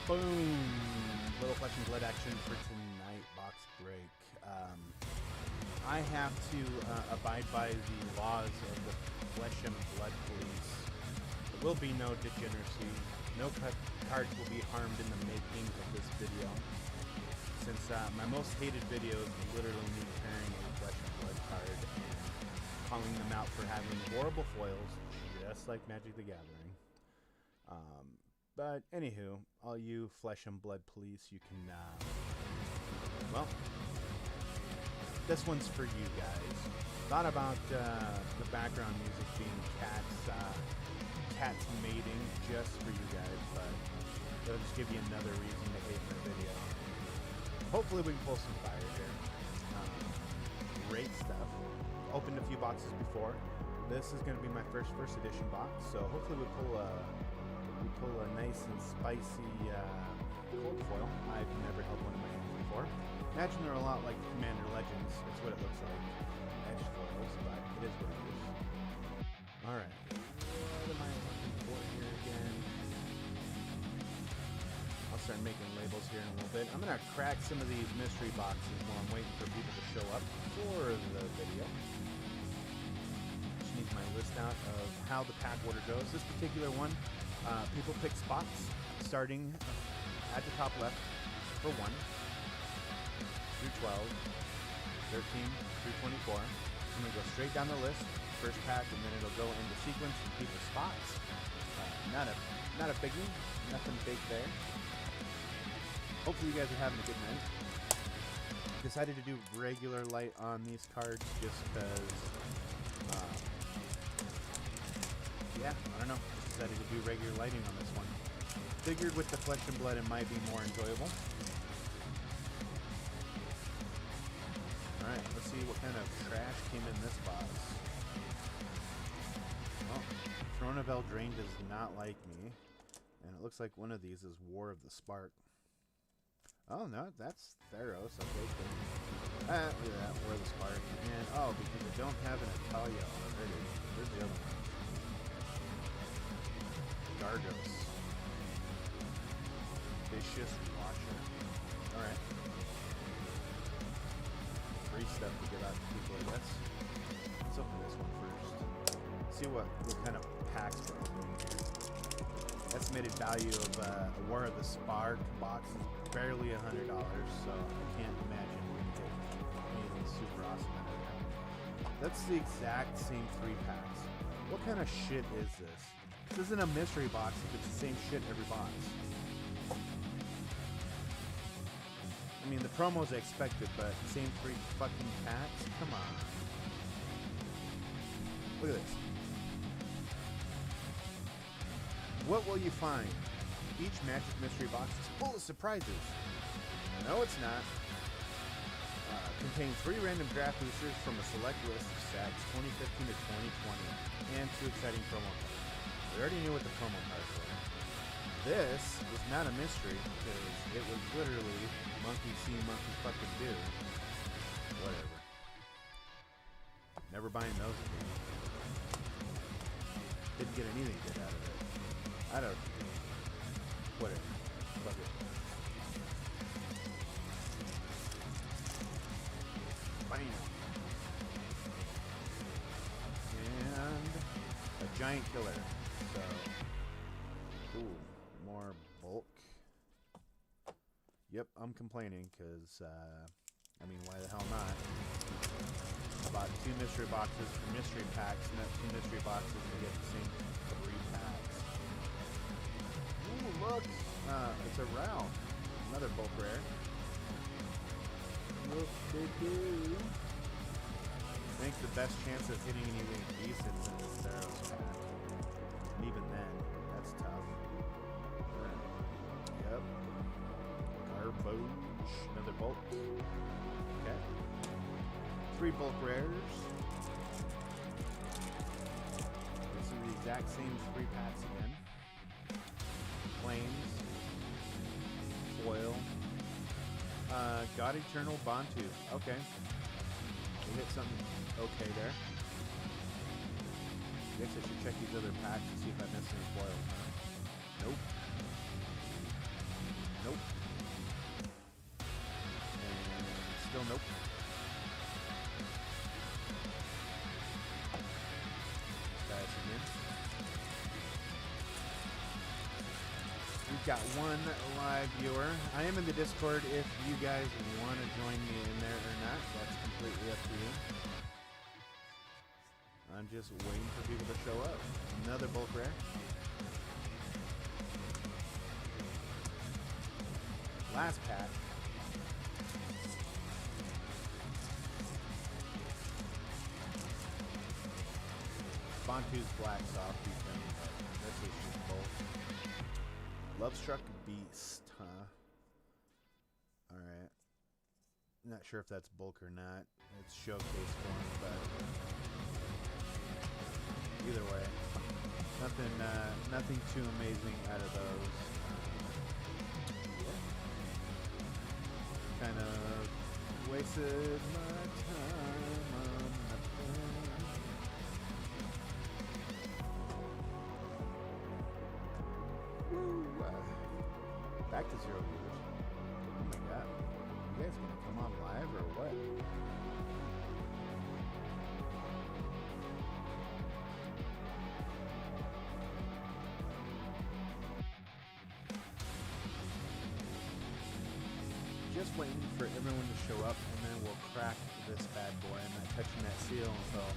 Boom! Little Flesh and Blood action for tonight, box break. I have to abide by the laws of the Flesh and Blood Police. There will be no degeneracy. No cards will be harmed in the making of this video. Since my most hated video is literally me tearing a Flesh and Blood card and calling them out for having horrible foils, just like Magic the Gathering. But anywho, all you Flesh and Blood Police, you can, well, this one's for you guys. Thought about the background music being cats mating just for you guys, but it'll just give you another reason to hate my video. Hopefully we can pull some fire here. Great stuff. Opened a few boxes before. This is going to be my first edition box, so hopefully we pull a nice and spicy cold foil. I've never held one in my hands before. Imagine they're a lot like Commander Legends. That's what it looks like. Edge foils, but it is what it is. Alright. What am I looking for here again? I'll start making labels here in a little bit. I'm going to crack some of these mystery boxes while I'm waiting for people to show up for the video. Just need my list out of how the pack order goes. This particular one, people pick spots starting at the top left for 1 through 12, 13 through 24. I'm going to go straight down the list, first pack, and then it'll go into sequence and people spots. Not a biggie, nothing big there. Hopefully you guys are having a good night. Decided to do regular light on these cards just because, yeah, I don't know. Decided to do regular lighting on this one. Figured with the Flesh and Blood it might be more enjoyable. Alright, let's see what kind of trash came in this box. Well, Throne of Eldraine does not like me. And it looks like one of these is War of the Spark. Oh no, that's Theros. Okay, cool. Look at that, War of the Spark. And, oh, because I don't have an Italia already. Where's the other one? Gargos. Vicious Watcher. Alright. Free stuff to give out to people, I guess. Let's open this one first. See what kind of packs we're opening here. Estimated value of a War of the Spark box is barely $100, so I can't imagine we can get anything super awesome out of there. That's the exact same 3 packs. What kind of shit is this? This isn't a mystery box if it's the same shit every box. I mean, the promos I expected, but same 3 fucking packs? Come on. Look at this. What will you find? Each Magic Mystery Box is full of surprises. No, it's not. Contains 3 random draft boosters from a select list of sets 2015 to 2020, and 2 exciting promo cards. We already knew what the promo cards were. This was not a mystery because it was literally monkey see, monkey fucking do. Whatever. Never buying those again. Didn't get anything good out of it. I don't. Whatever. Fuck it. Bam. And a giant killer. So, ooh, more bulk. Yep, I'm complaining because, I mean, why the hell not? I bought 2 mystery boxes for mystery packs, and that 2 mystery boxes to get the same 3 packs. Ooh, look! It's a Ralph. Another bulk rare. Look, they do. I think the best chance of hitting anything decent is in the Theros pack. And even then, that's tough. Right. Yep. Garbage. Another bulk. Okay. 3 bulk rares. This is the exact same 3 packs again. Flames. Foil. God Eternal Bantu. Okay. We hit something okay there. Guess I should check these other packs to see if I missed any foils. Huh? Nope. We've got one live viewer. I am in the Discord if you guys want to join me in there or not. That's completely up to you. I'm just waiting for people to show up. Another bulk rare. Last pack. Bantu's Black Soft defense. This is just bulk. Lovestruck Beast, huh? Alright. Not sure if that's bulk or not. It's showcase form, but either way. Nothing too amazing out of those. Yeah. Kind of wasted my time on nothing. Woo! Back to 0 viewers. Oh my god. You guys gonna come on live or what? Just waiting for everyone to show up and then we'll crack this bad boy. I'm not touching that seal until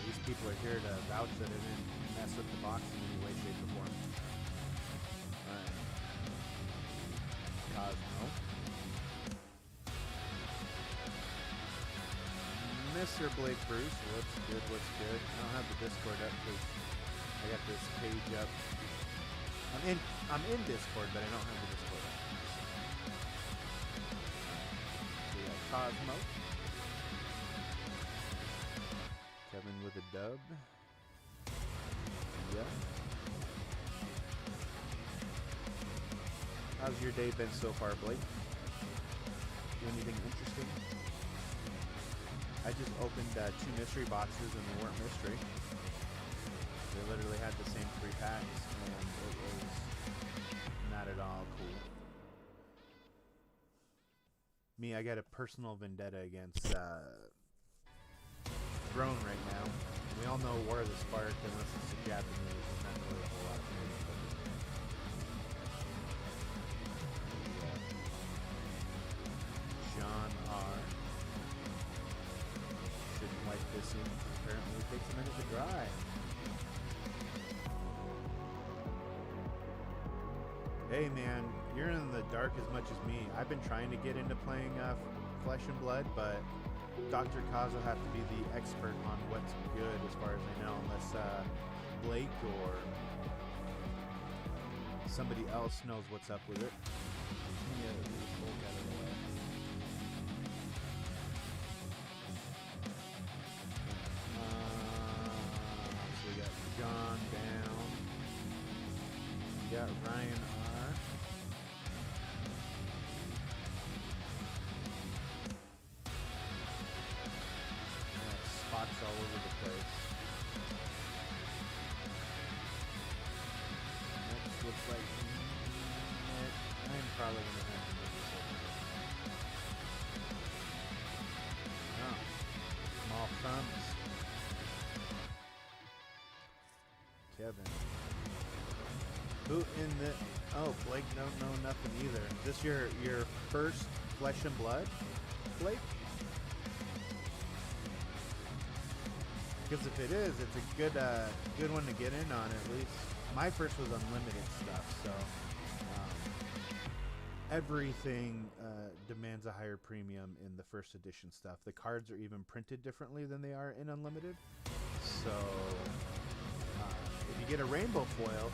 these people are here to vouch that it didn't mess with the box in any way, shape, or form. Alright. Cosmo. Mr. Blake Bruce, what's good, what's good? I don't have the Discord up because I got this page up. I'm in Discord, but I don't have the Discord up. So we got Cosmo. Kevin with a dub. Yeah. How's your day been so far, Blake? Do anything interesting? I just opened 2 mystery boxes and they weren't mystery. They literally had the same 3 packs and it was not at all cool. Me, I got a personal vendetta against Throne right now. We all know War of the Spark, unless it's the Japanese, there's not really a whole lot of things. John R. Shouldn't wipe this in, apparently it takes a minute to dry. Hey man, you're in the dark as much as me. I've been trying to get into playing Flesh and Blood, but Dr. Kaz will have to be the expert on what's good as far as I know, unless Blake or somebody else knows what's up with it. Yeah, this bulk out of the way. So we got John down. We got Ryan R. Spots all over the place. Next looks like I'm probably gonna have to move this over. Oh, small thumbs. Kevin. Who in the... Oh, Blake don't know nothing either. Is this your first Flesh and Blood, Blake? Because if it is, it's a good one to get in on at least. My first was unlimited stuff, so everything demands a higher premium in the first edition stuff. The cards are even printed differently than they are in unlimited. So if you get a rainbow foil,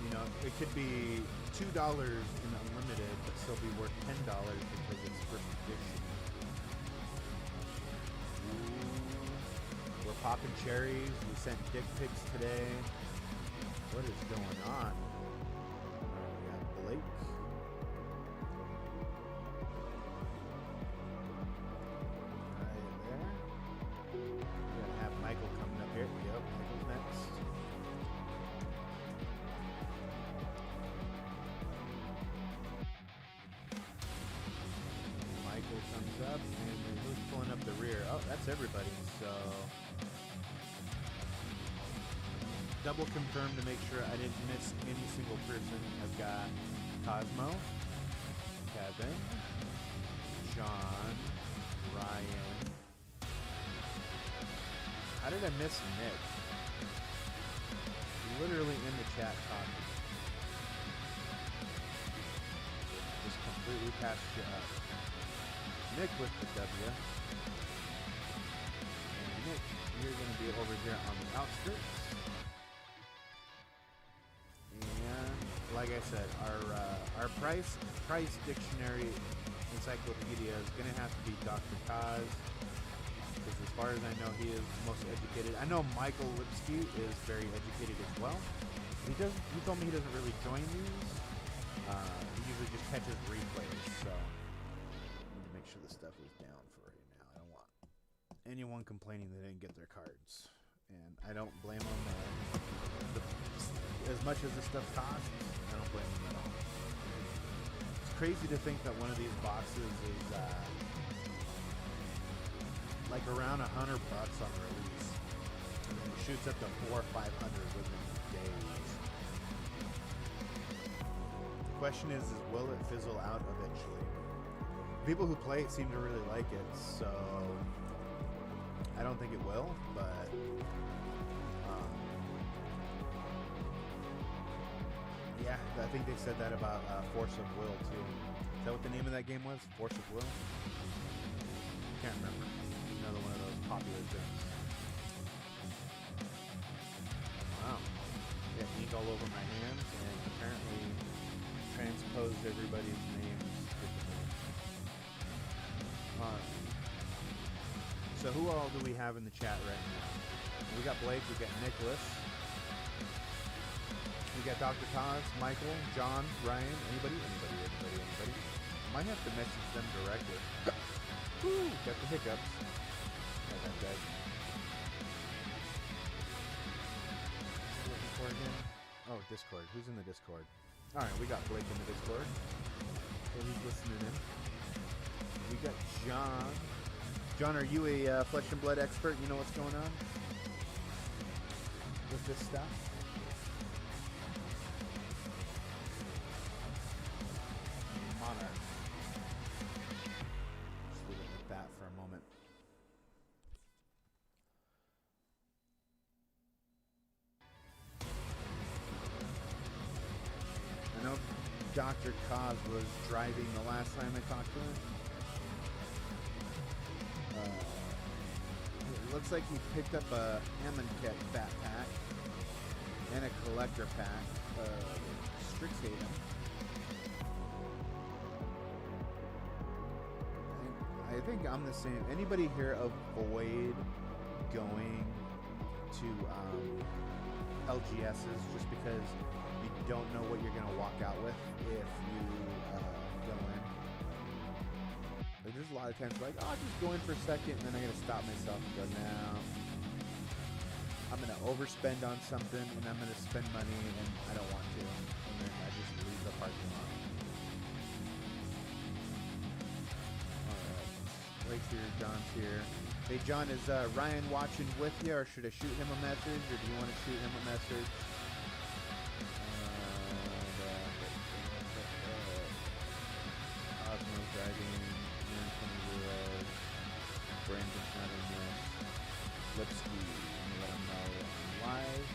you know, it could be $2 in unlimited, but still be worth $10 because it's first edition. We're popping cherries. We sent dick pics today. What is going on? Alright, we got Blake. Right there. We're gonna have Michael coming up here. Yep, Michael's next. Michael comes up, and then who's pulling up the rear? Oh, that's everybody. So double confirm to make sure I didn't miss any single person. I've got Cosmo, Kevin, John, Ryan. How did I miss Nick? Literally in the chat talking. Just completely passed you up. Nick with the W. And Nick, you're going to be over here on the outskirts. And like I said, our price dictionary encyclopedia is going to have to be Dr. Kaz. Because as far as I know, he is the most educated. I know Michael Lipsky is very educated as well. He told me he doesn't really join these. He usually just catches replays. So I need to make sure the stuff is down for right now. I don't want anyone complaining they didn't get their cards, and I don't blame them. As much as this stuff costs, I don't blame them at all. It's crazy to think that one of these boxes is like around $100 on release, and then it shoots up to $400 or $500 within days. The question is will it fizzle out eventually? People who play it seem to really like it, so I don't think it will, but yeah, I think they said that about Force of Will too. Is that what the name of that game was? Force of Will? Can't remember. Another one of those popular things. Wow. Got ink all over my hands and apparently transposed everybody's names. So who all do we have in the chat right now? We got Blake, we got Nicholas, we got Dr. Kaz, Michael, John, Ryan, anybody? Might have to message them directly. Woo, got the hiccups. Guys. Looking for again? Oh, Discord. Who's in the Discord? Alright, we got Blake in the Discord. So he's listening in. We got John. John, are you a Flesh and Blood expert? You know what's going on with this stuff? Monarch. Just leave it like that for a moment. I know Dr. Kaz was driving the last time I talked to him. It looks like he picked up a Amonkhet backpack and a collector pack of Strixhaven. I think I'm the same. Anybody here avoid going to LGSs just because you don't know what you're going to walk out with if you go in? Like, there's a lot of times like, oh, I'll just go in for a second and then I got to stop myself and go, no, I'm going to overspend on something and I'm going to spend money and I don't want to. And then I just leave the parking lot. Blake's here, John's here. Hey, John, is Ryan watching with you, or should I shoot him a message, or do you want to shoot him a message? Osmo's driving, Anthony Ruiz, Brandon's not in this, Lipsky, let me let him know I'm live.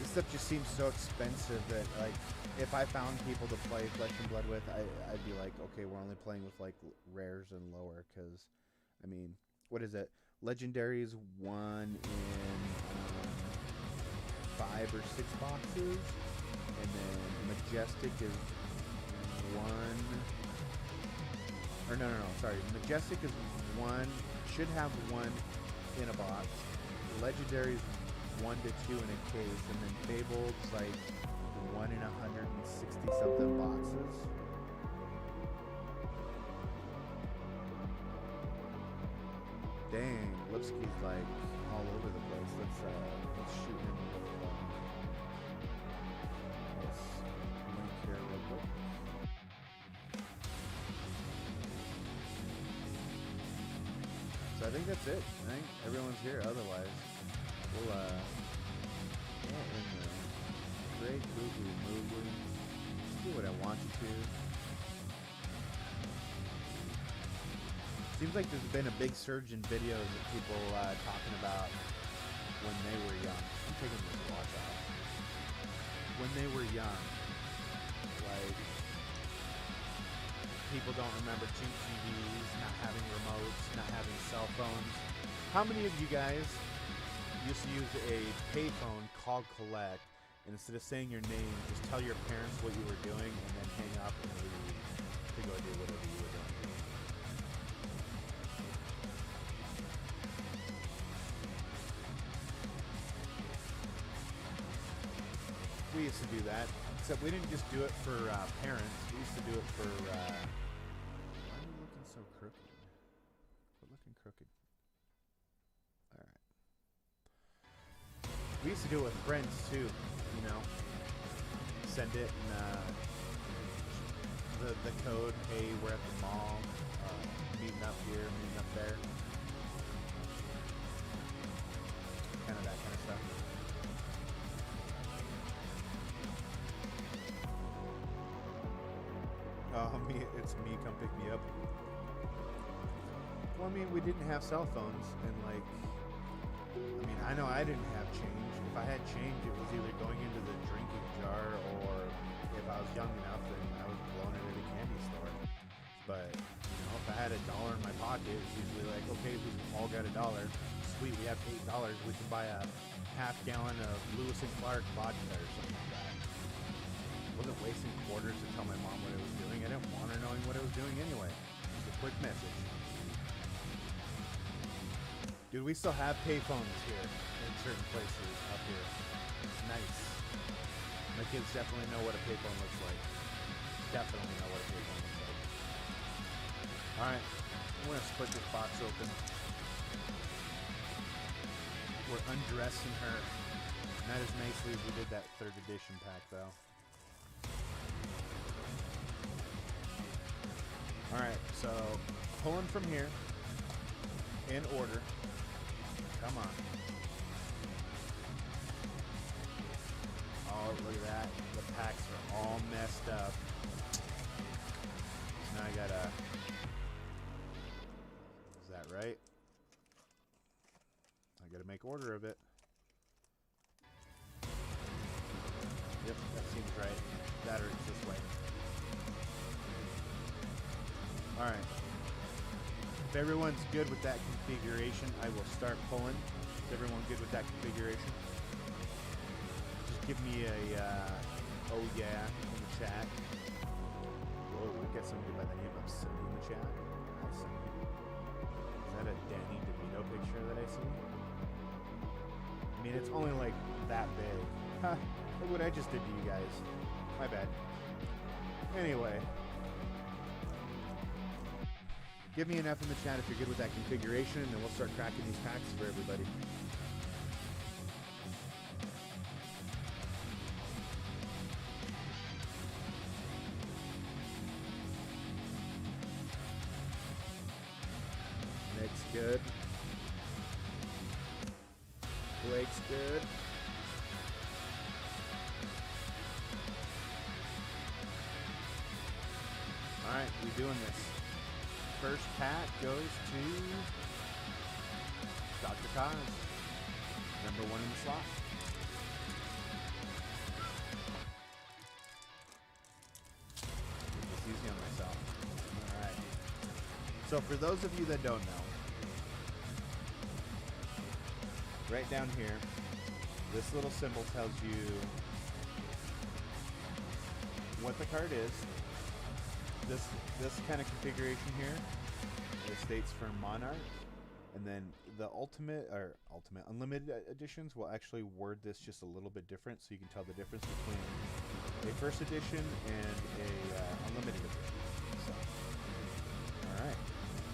Stuff just seems so expensive that, like, if I found people to play Flesh and Blood with, I'd be like, okay, we're only playing with like rares and lower, because I mean, what is it? Legendaries 1 in 5 or 6 boxes, and then Majestic is 1. Or no, sorry, Majestic is 1. Should have 1 in a box. Legendaries 1 to 2 in a case, and then Fabled's like 1 in 160 something boxes. Dang, Lipsky's like all over the place. Let's shoot him a little this link here real quick. So I think that's it. I think everyone's here. Otherwise, we'll get in the great movie. Do what I want you to. Seems like there's been a big surge in videos of people talking about when they were young. I'm taking this watch off. When they were young, like, people don't remember cheap TVs, not having remotes, not having cell phones. How many of you guys used to use a payphone called collect, and instead of saying your name, just tell your parents what you were doing and then hang up and leave to go do whatever you were doing? We used to do that, except we didn't just do it for parents. We used to do it for. Why are you looking so crooked? Quit looking crooked. All right. We used to do it with friends too. You know, send it and the code. Hey, we're at the mall. Meeting up here, meeting up there. Kind of that kind of stuff. It's me, come pick me up. Well, I mean, we didn't have cell phones, and like, I mean, I know I didn't have change. If I had change, it was either going into the drinking jar, or if I was young enough, then I was blowing it at a candy store. But, you know, if I had $1 in my pocket, it's usually like, okay, we've all got $1. Sweet, we have $8. We can buy a half gallon of Lewis and Clark vodka or something like that. I wasn't wasting quarters to tell my mom what I was doing. I didn't want her knowing what I was doing anyway. Just a quick message. Dude, we still have payphones here in certain places up here. It's nice. My kids definitely know what a payphone looks like. Definitely know what a payphone looks like. Alright, I'm going to split this box open. We're undressing her. Not as nicely as we did that 3rd edition pack, though. Alright, so pulling from here in order. Come on. Oh, look at that. The packs are all messed up. Now I gotta. Is that right? I gotta make order of it. Yep, that seems right. That or it's this way. Alright. If everyone's good with that configuration, I will start pulling. Is everyone good with that configuration? Just give me a, oh yeah, in the chat. Whoa, we got somebody by the name of Cindy in the chat. Hi, Cindy. Is that a Danny DeVito picture that I see? I mean, it's only like that big. Huh, look what I just did to you guys. My bad. Anyway. Give me an F in the chat if you're good with that configuration, and then we'll start cracking these packs for everybody. Nick's good. Blake's good. Alright, we're doing this. First pack goes to Dr. Kaz, number 1 in the slot. It's easy on myself. Alright. So for those of you that don't know, right down here, this little symbol tells you what the card is. This kind of configuration here, it states for Monarch, and then the ultimate unlimited editions will actually word this just a little bit different, so you can tell the difference between a first edition and a unlimited edition. So, all right, a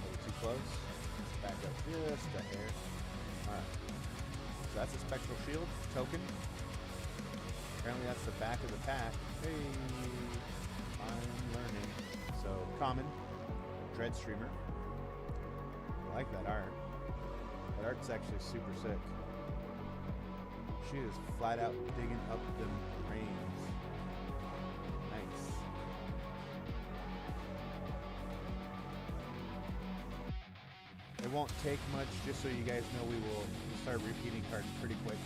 little too close. back up just a hair. Alright. So that's a spectral shield token. Apparently that's the back of the pack. Hey, I'm learning. So, common. Dread Streamer. I like that art. That art's actually super sick. She is flat out digging up them brains. Nice. It won't take much, just so you guys know, we'll start repeating cards pretty quick.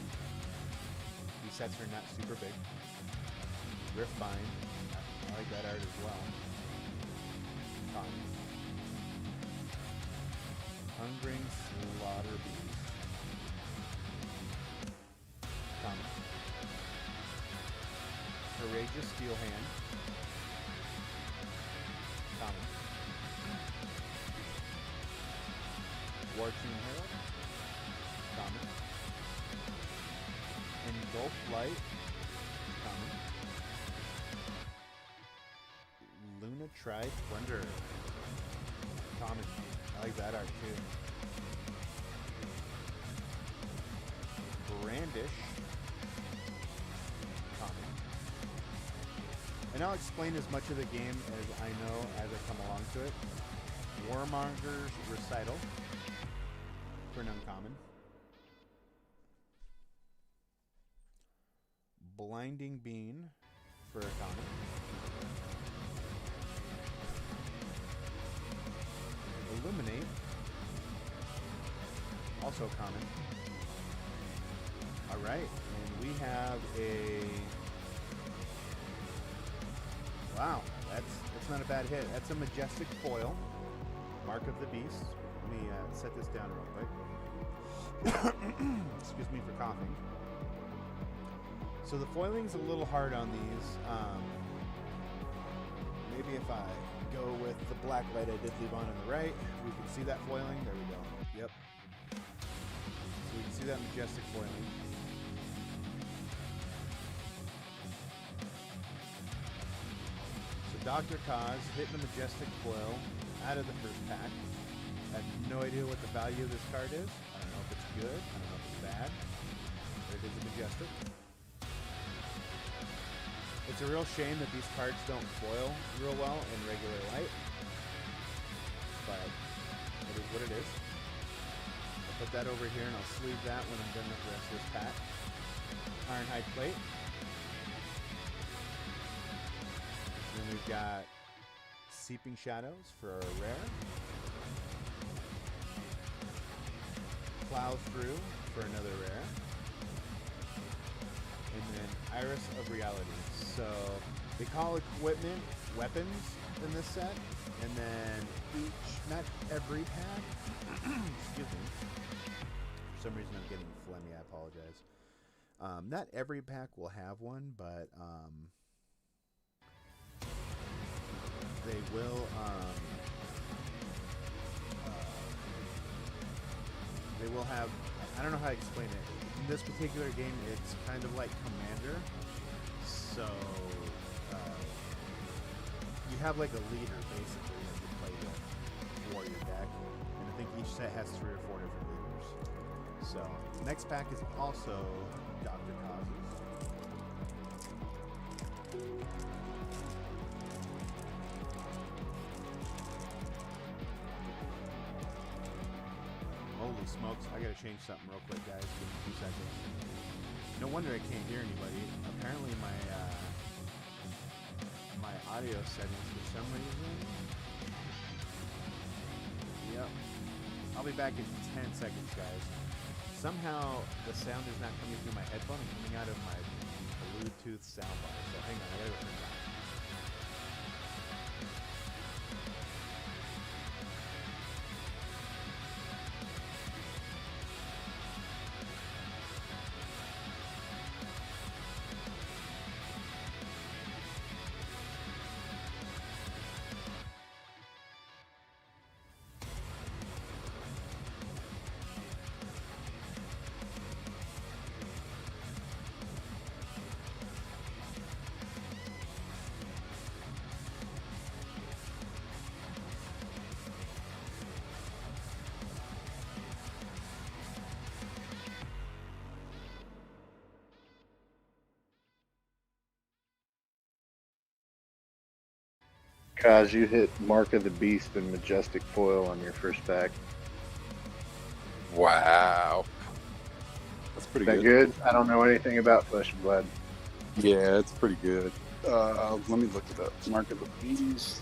These sets are not super big. Riftbind. I like that art as well. Common. Hungering Slaughter Beast. Common. Courageous Steel Hand. Common. Wartune Herald. Common. Engulf Light. Common. Luna Tri Splendor. Common. I like that art too. Brandish. Common. And I'll explain as much of the game as I know as I come along to it. Warmonger's Recital for an uncommon. Blinding Bean for a common. Illuminate, also common. Alright, and we have a... Wow, that's not a bad hit. That's a Majestic Foil, Mark of the Beast. Let me set this down real quick. Excuse me for coughing. So the foiling's a little hard on these. Maybe if I go with the black light I did leave on the right, we can see that foiling. There we go. Yep. So we can see that Majestic foiling. So Dr. Kaz hitting the Majestic foil out of the first pack. I have no idea what the value of this card is. I don't know if it's good. I don't know if it's bad. But it is a Majestic. It's a real shame that these cards don't foil real well in regular light, but it is what it is. I'll put that over here and I'll sleeve that when I'm done with the rest of this pack. Ironhide Plate. Then we've got Seeping Shadows for a rare. Plow Through for another rare. And then Iris of Reality. So they call equipment weapons in this set, and then not every pack, excuse me, for some reason I'm getting phlegmy, I apologize. Not every pack will have one, but they will, have, I don't know how to explain it. In this particular game, it's kind of like Commander. So, you have like a leader, basically, that you play the warrior deck. And I think each set has 3 or 4 different leaders. So, the next pack is also Dr. Kaz's. Holy smokes, I gotta change something real quick, guys. Give me 2 seconds. No wonder I can't hear anybody. Apparently my audio settings for some reason. Yep. I'll be back in 10 seconds, guys. Somehow the sound is not coming through my headphone and coming out of my Bluetooth soundbar. So hang on, I gotta go turn it on. Kaz, you hit Mark of the Beast and Majestic Foil on your first pack. Wow. That's pretty Is that good? I don't know anything about Flesh and Blood. Yeah, it's pretty good. Let me look it up. Mark of the Beast.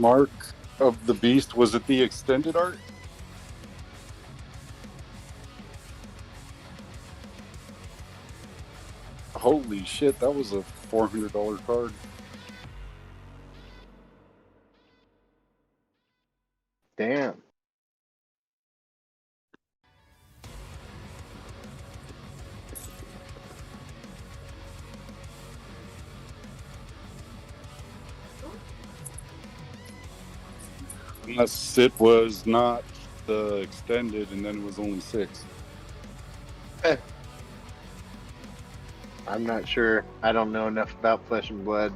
Mark of the Beast, was it the extended art? Holy shit, that was a $400 card. Damn. Unless it was not the extended and then it was only 6. I'm not sure. I don't know enough about Flesh and Blood.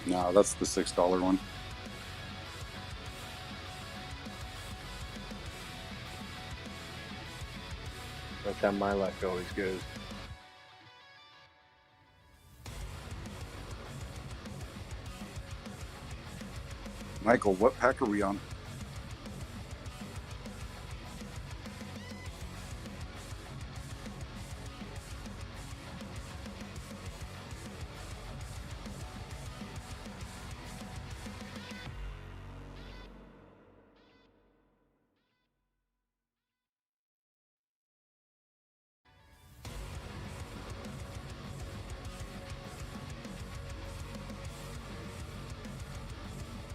No, that's the $6 one. That's how my luck always goes. Michael, what pack are we on?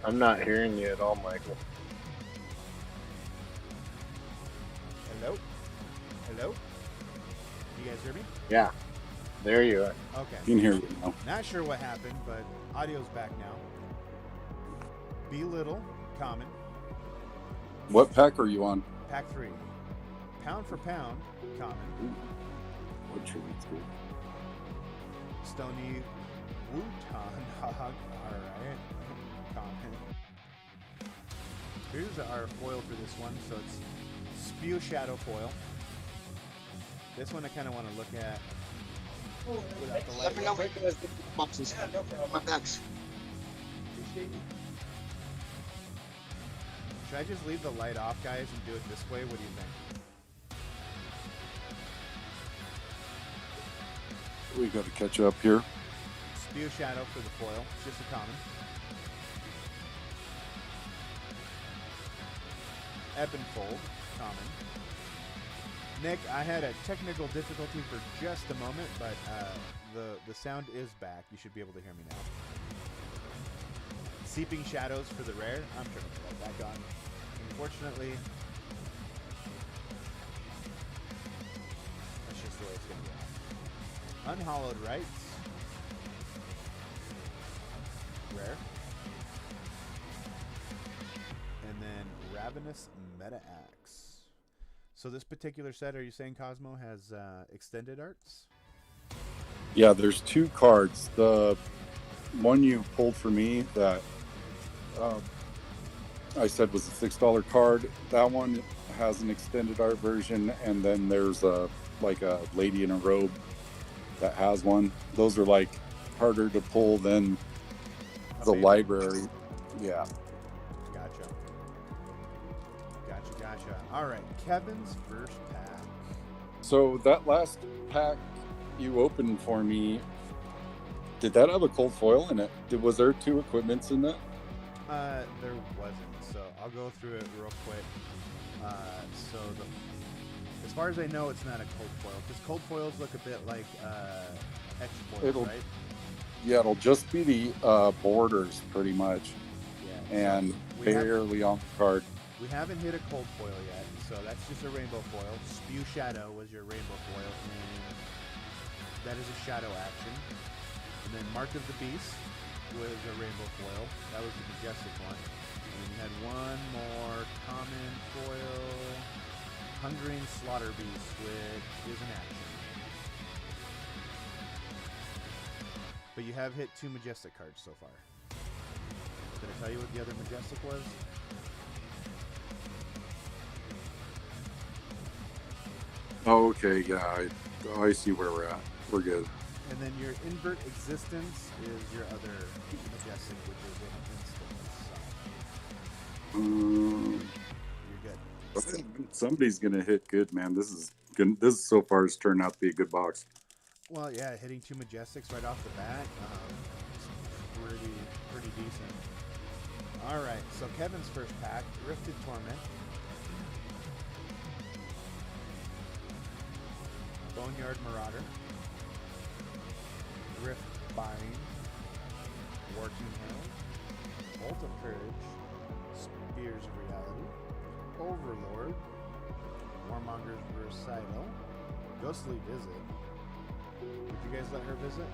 I'm not hearing you at all, Michael. Hello? Hello? You guys hear me? Yeah. There you are. Okay. You can hear you now. Not sure what happened, but audio's back now. Belittle, common. What pack are you on? Pack 3. Pound for pound, common. Ooh. What tribute school? Stony Wutan Hog. Alright. Common. Here's our foil for this one. So it's Spew Shadow foil. This one I kind of want to look at without the light. Let me know when you guys get the boxes. My packs. Should I just leave the light off, guys, and do it this way? What do you think? We got to catch up here. Spew Shadow for the foil. It's just a common. Ebb and Fold, common. Nick, I had a technical difficulty for just a moment, but the sound is back. You should be able to hear me now. Seeping Shadows for the rare. I'm trying to put that back on. Unfortunately, it's going to go. Unhallowed Rites. Rare. And then Ravenous Meta Axe. So this particular set, are you saying Cosmo has extended arts? Yeah, there's 2 cards. The one you pulled for me that I said was a $6 card. That one has an extended art version, and then there's a lady in a robe that has one. Those are like harder to pull than the library. Yeah. Gotcha. All right, Kevin's first pack. So that last pack you opened for me, did that have a cold foil in it? Was there 2 equipments in that? There wasn't. So I'll go through it real quick. As far as I know, it's not a cold foil, because cold foils look a bit like hex foils, right? Yeah, it'll just be the borders pretty much, and barely on the card. We haven't hit a cold foil yet, so that's just a rainbow foil. Spew Shadow was your rainbow foil, and that is a shadow action. And then Mark of the Beast was a rainbow foil. That was the majestic one. And then you had one more common foil, Hungering Slaughter Beast, which is an action. But you have hit 2 majestic cards so far. Did I tell you what the other majestic was? Oh, okay, yeah, I see where we're at. We're good. And then your Invert Existence is your other majestic, which is an instant. So you're good. Somebody's gonna hit good, man. This is good. This so far has turned out to be a good box. Well, yeah, hitting 2 majestics right off the bat, pretty decent. All right, so Kevin's first pack, Rifted Torment, Boneyard Marauder, Rift Bind, Working Herald, Bolt of Courage, Spears of Reality, Overlord, Warmonger's Recital, Ghostly Visit. Would you guys let her visit?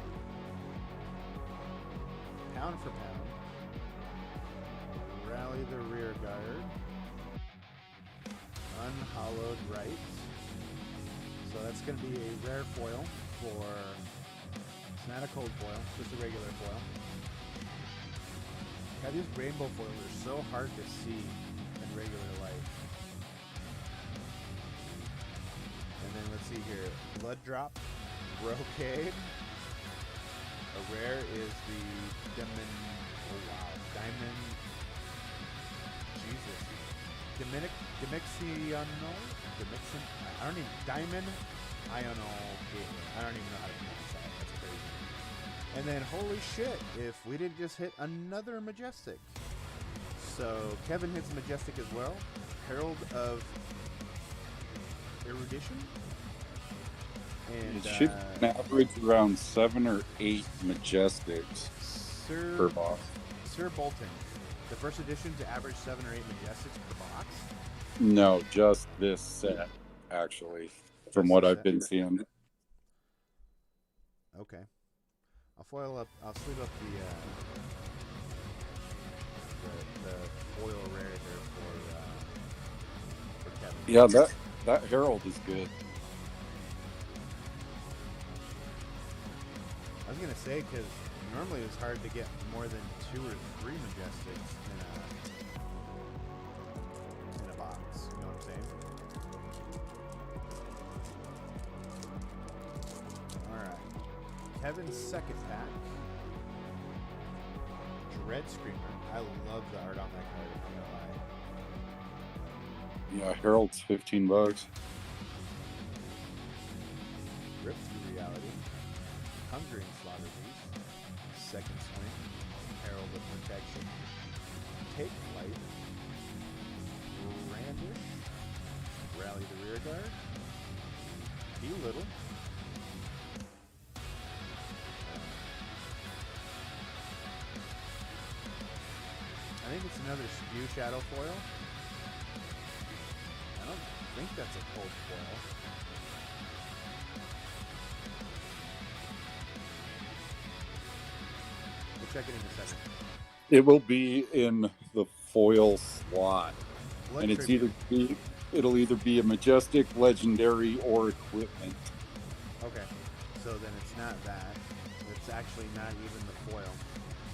Pound for Pound, Rally the Rear Guard, Unhallowed Rites. So that's going to be a rare foil for, it's not a cold foil, just a regular foil. God, these rainbow foils are so hard to see in regular light. And then let's see here, Blood Drop, Brocade. A rare is the Diamond, Diamond Ional Gateway. I don't even know how to pronounce that. That's crazy. And then, holy shit, if we didn't just hit another Majestic. So, Kevin hits Majestic as well. Herald of Erudition. And it should average around 7 or 8 Majestics per box. Sir Bolton, the first edition to average 7 or 8 Majestics per box? No, just this set, actually, from what I've been seeing. Okay. I'll sleeve up the foil rare here for Kevin. Yeah, that Herald is good. I was gonna say, because normally it's hard to get more than 2 or 3 Majestics in a box. You know what I'm saying? All right, Kevin's second pack, Dread Screamer. I love the art on that card. I'm not gonna lie. Yeah, Herald's $15. Rift Through Reality, Hungering Slaughter Beast, Second Swing, Herald of Protection, Take Flight, Brandish, Rally the Rear Guard, Belittle, I think it's another Spew Shadow foil. I don't think that's a cold foil. check it in a second. It will be in the foil slot. Blood And it's Tribute. it'll either be a majestic, legendary, or equipment. Okay, so then it's not that. It's actually not even the foil.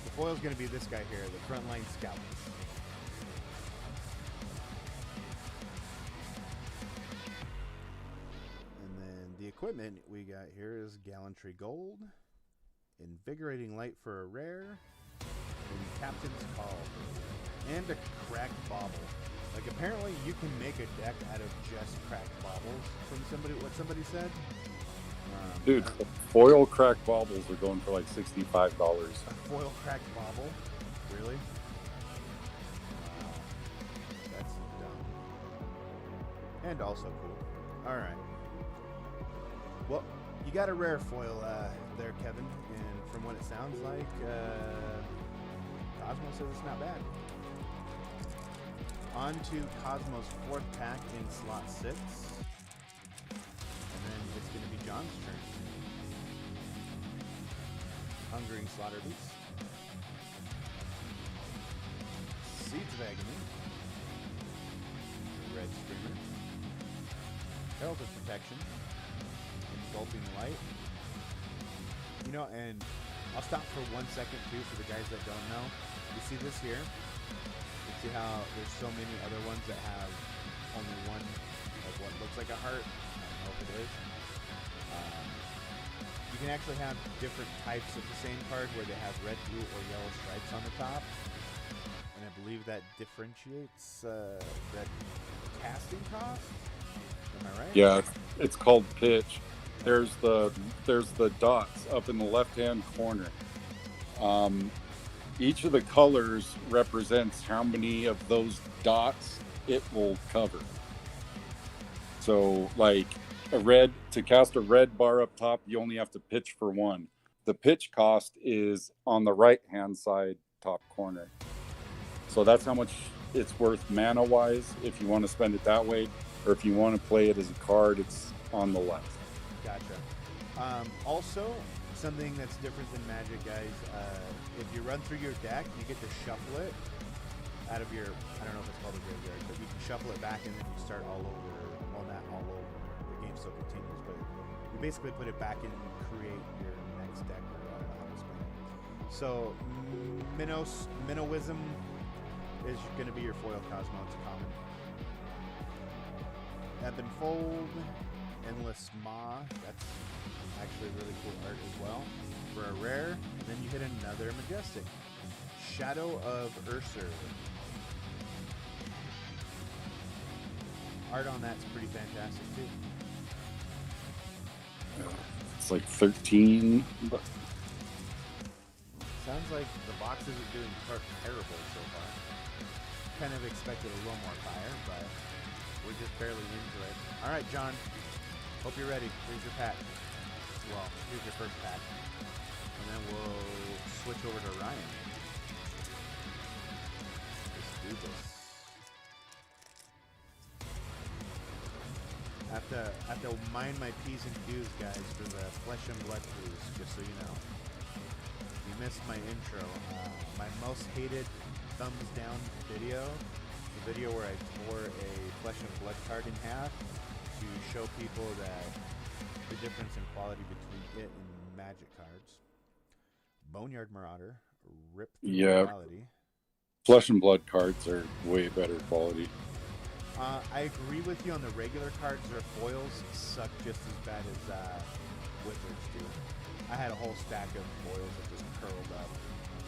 The foil's going to be this guy here, the Frontline Scouts. And then the equipment we got here is Gallantry Gold, Invigorating Light for a rare, and Captain's Call, and a cracked bauble. Like, apparently you can make a deck out of just cracked baubles from what somebody said. Dude, foil cracked baubles are going for like $65. A foil cracked bauble? Really? Wow. That's dumb. And also cool. Alright. Well, you got a rare foil there, Kevin. And from what it sounds like, Cosmo says it's not bad. On to Cosmo's 4th pack in slot 6. And then it's going to be John's turn. Hungering Slaughter Beast. Seeds of Agony. Red Streamer. Herald of Protection. Engulfing Light. You know, and I'll stop for 1 second too for the guys that don't know. You see this here? You see how there's so many other ones that have only one of what looks like a heart? I don't know if it is. You can actually have different types of the same card where they have red, blue, or yellow stripes on the top. And I believe that differentiates the casting cost. Am I right? Yeah, it's called pitch. There's the dots up in the left-hand corner. Each of the colors represents how many of those dots it will cover. So, like to cast a red bar up top, you only have to pitch for one. The pitch cost is on the right-hand side top corner. So that's how much it's worth mana-wise if you want to spend it that way, or if you want to play it as a card, it's on the left. Gotcha. Also, something that's different than Magic, guys, if you run through your deck, you get to shuffle it out of your, I don't know if it's called a graveyard, but you can shuffle it back and then you start all over. Well, not all over. The game still continues, but you basically put it back in and create your next deck, or I don't know how to explain it. So, Minnowism is going to be your foil Cosmo. It's a common. Ebb and Fold, Endless Maw, that's actually really cool art as well. For a rare, and then you hit another majestic. Shadow of Ursur. Art on that's pretty fantastic too. It's like 13. Sounds like the box isn't doing terrible so far. Kind of expected a little more fire, but we're just barely into it. All right, John. Hope you're ready. Here's your pack. Well, here's your first pack. And then we'll switch over to Ryan. Let's do this. I have to mind my P's and Q's, guys, for the Flesh and Blood Clues, just so you know. You missed my intro. My most hated thumbs down video, the video where I tore a Flesh and Blood card in half to show people that the difference in quality between it and Magic cards. Boneyard Marauder, Rip Through Reality. Flesh and Blood cards are way better quality. I agree with you on the regular cards. Their foils suck just as bad as Wizards do. I had a whole stack of foils that just curled up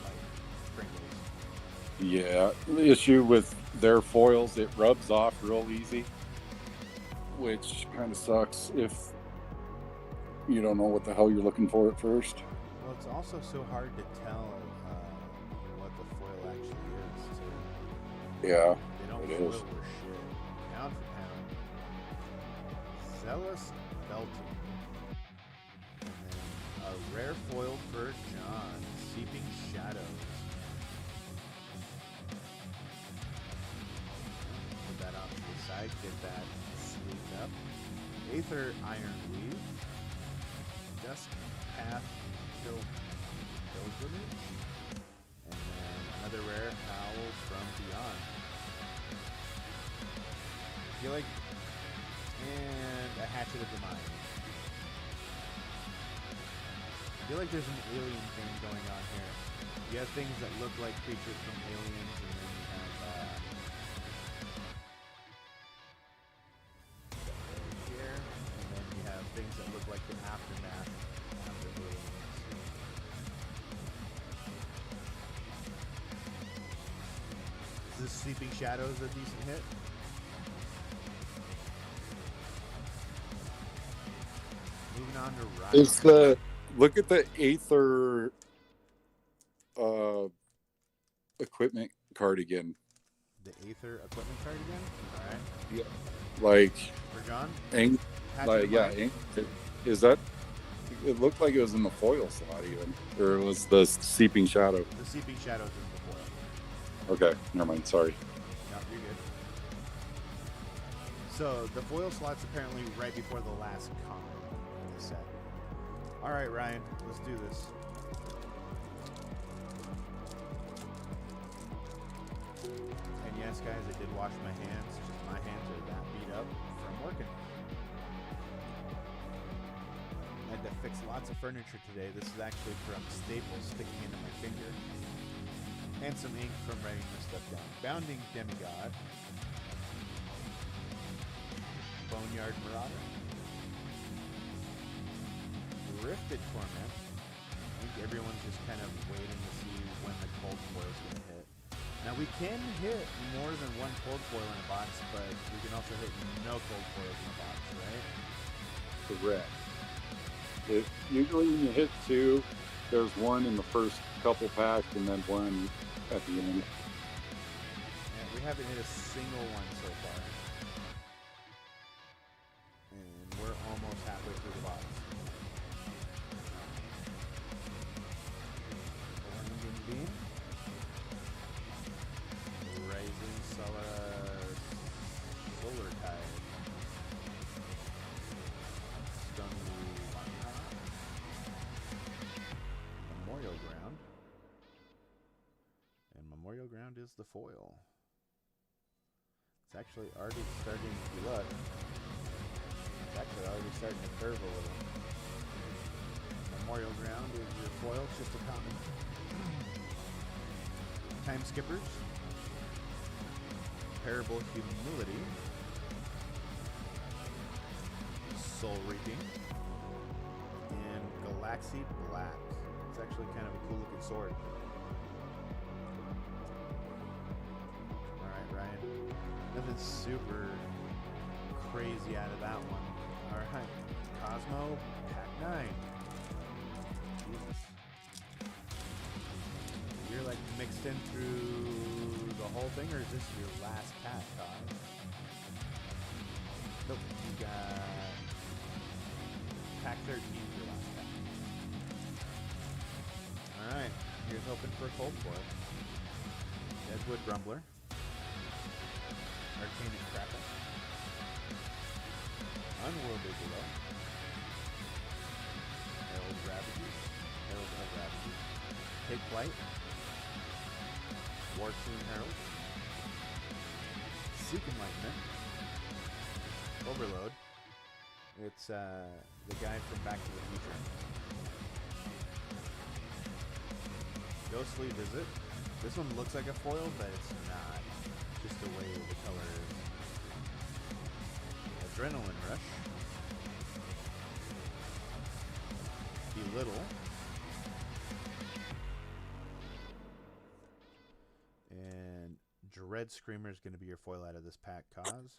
like Pringles. Yeah, the issue with their foils, it rubs off real easy, which kind of sucks if you don't know what the hell you're looking for at first. Well, it's also so hard to tell what the foil actually is, too. Yeah, they don't it foil is. for shit. Pound for pound. Zealous Belting. And then a rare foil for John, Seeping Shadows. Put that off to the side, get that sleeved up. Aether Ironweave. Dusk Path Pilgrimage. Another rare Howl from Beyond. I feel like... And a Hatchet of the Mind. I feel like there's an alien thing going on here. You have things that look like creatures from Aliens, and then you have here, and then you have things that look like the aftermath after Aliens. Is this Sleeping Shadows a decent hit? Moving on to Ryan. It's the look at the Aether equipment card again. The Aether equipment card again? Alright. Yeah. Like For John? Is that it looked like it was in the foil slot even. Or it was the Seeping Shadow. The Seeping Shadows is the foil. Okay, never mind, sorry. No, you're good. So the foil slot's apparently right before the last comic in the set. Alright, Ryan, let's do this. And yes, guys, I did wash my hands. Just my hands are that beat up from working. I had to fix lots of furniture today. This is actually from staples sticking into my finger. And some ink from writing this stuff down. Bounding Demigod. Boneyard Marauder. Rifted Torment. I think everyone's just kind of waiting to see when the cold foil is going to hit. Now we can hit more than one cold foil in a box, but we can also hit no cold foils in a box, right? Correct. Usually when you hit two, there's one in the first couple packs and then one at the end. Yeah, we haven't hit a single one so far. And we're almost halfway through the box. Blinding Beam. Rising Solar Tide. Stunning Memorial Ground. And Memorial Ground is the foil. It's actually already starting to look. It's actually already starting to curve a little. Memorial Ground is your foil, it's just a common. Time Skippers. Parable Humility. Soul Reaping. And Galaxy Black. It's actually kind of a cool looking sword. Alright, Ryan. Nothing super crazy out of that one. Alright. Cosmo, pack 9. Jesus. You're like mixed in through the whole thing, or is this your last pack, Cos? Nope, you got pack 13 is your last pack. Alright, here's hoping for a cold foil. Deadwood Grumbler. Arcanic Crackle. Unworldly Below. Herald of Ravages. Take Flight. Wartune Herald. Seek Enlightenment. Overload. It's the guy from Back to the Future. Ghostly Visit. This one looks like a foil, but it's not. Just the way the color is. Adrenaline Rush. Belittle. And Dread Screamer is going to be your foil out of this pack, Cause.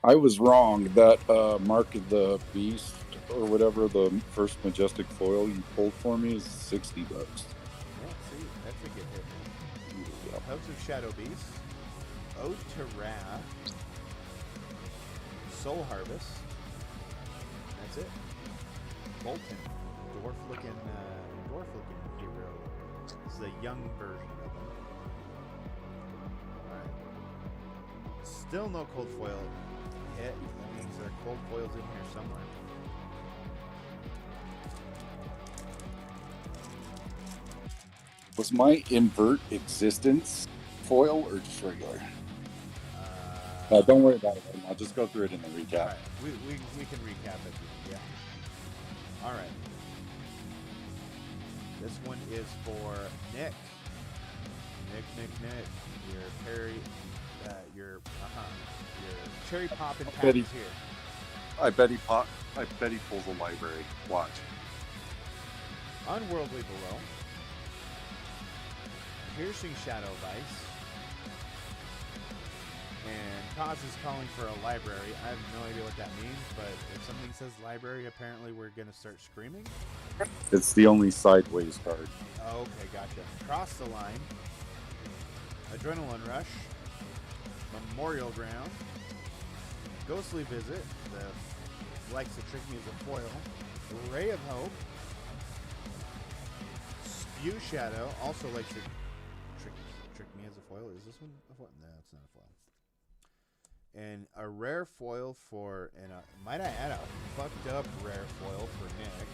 I was wrong. That Mark of the Beast or whatever, the first Majestic foil you pulled for me is $60. Yeah, see, that's a good hit, man. Yeah. House of Shadow Beast. Ode to Wrath. Soul Harvest. That's it. Bolton. Dwarf-looking hero. This is a young version of him. Alright. Still no cold foil hit. That means there are cold foils in here somewhere. Was my invert existence foil or just regular? Don't worry about it. I'll just go through it in the recap. All right. We can recap it. Yeah. All right. This one is for Nick. Nick. Your cherry poppin' pack is here. I bet he pulls a library. Watch. Unworldly Below. Piercing Shadow Vice. And Cause is calling for a library. I have no idea what that means, but if something says library, apparently we're going to start screaming. It's the only sideways card. Okay, gotcha. Cross the Line. Adrenaline Rush. Memorial Ground. Ghostly Visit. The likes to trick me as a foil. Ray of Hope. Spew Shadow. Also likes to trick me as a foil. Is this one a foil? No, it's not a foil. And a rare foil for, and might I add, a fucked up rare foil for Nick.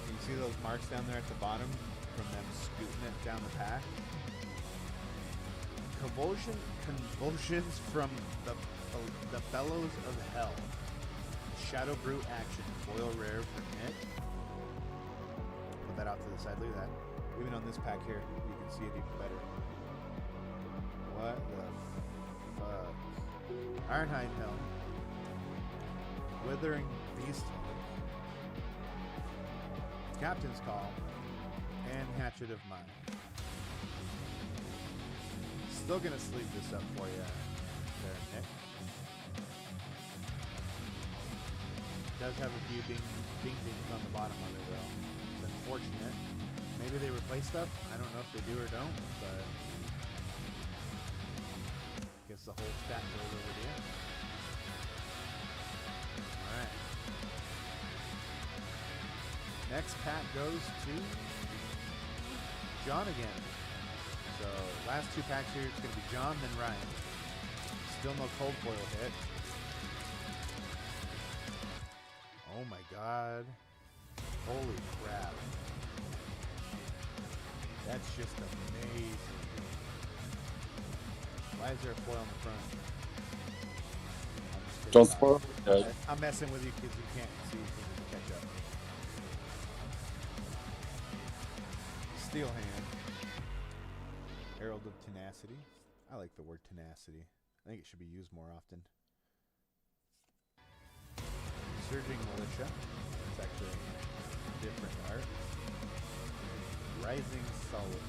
Can you see those marks down there at the bottom from them scooting it down the pack? Convulsions from the bellows of hell. Shadow Brute action, foil rare for Nick. Put that out to the side. Look at that. Even on this pack here, you can see it even better. What the fuck? Ironhide Helm. Withering Beast. Captain's Call. And Hatchet of Mine. Still gonna sleeve this up for you there, Nick. Does have a few dings on the bottom of it though. It's unfortunate. Maybe they replace stuff. I don't know if they do or don't, but I guess the whole stack goes over to you. Alright. Next pack goes to John again. So last two packs here, it's going to be John, then Ryan. Still no cold foil hit. Oh my god. Holy crap. That's just amazing. Why is there a foil in the front? Don't spoil it. I'm messing with you because you can't see because of the catch up. Steel Hand. Herald of Tenacity. I like the word tenacity. I think it should be used more often. Surging Militia. It's actually a different art. Rising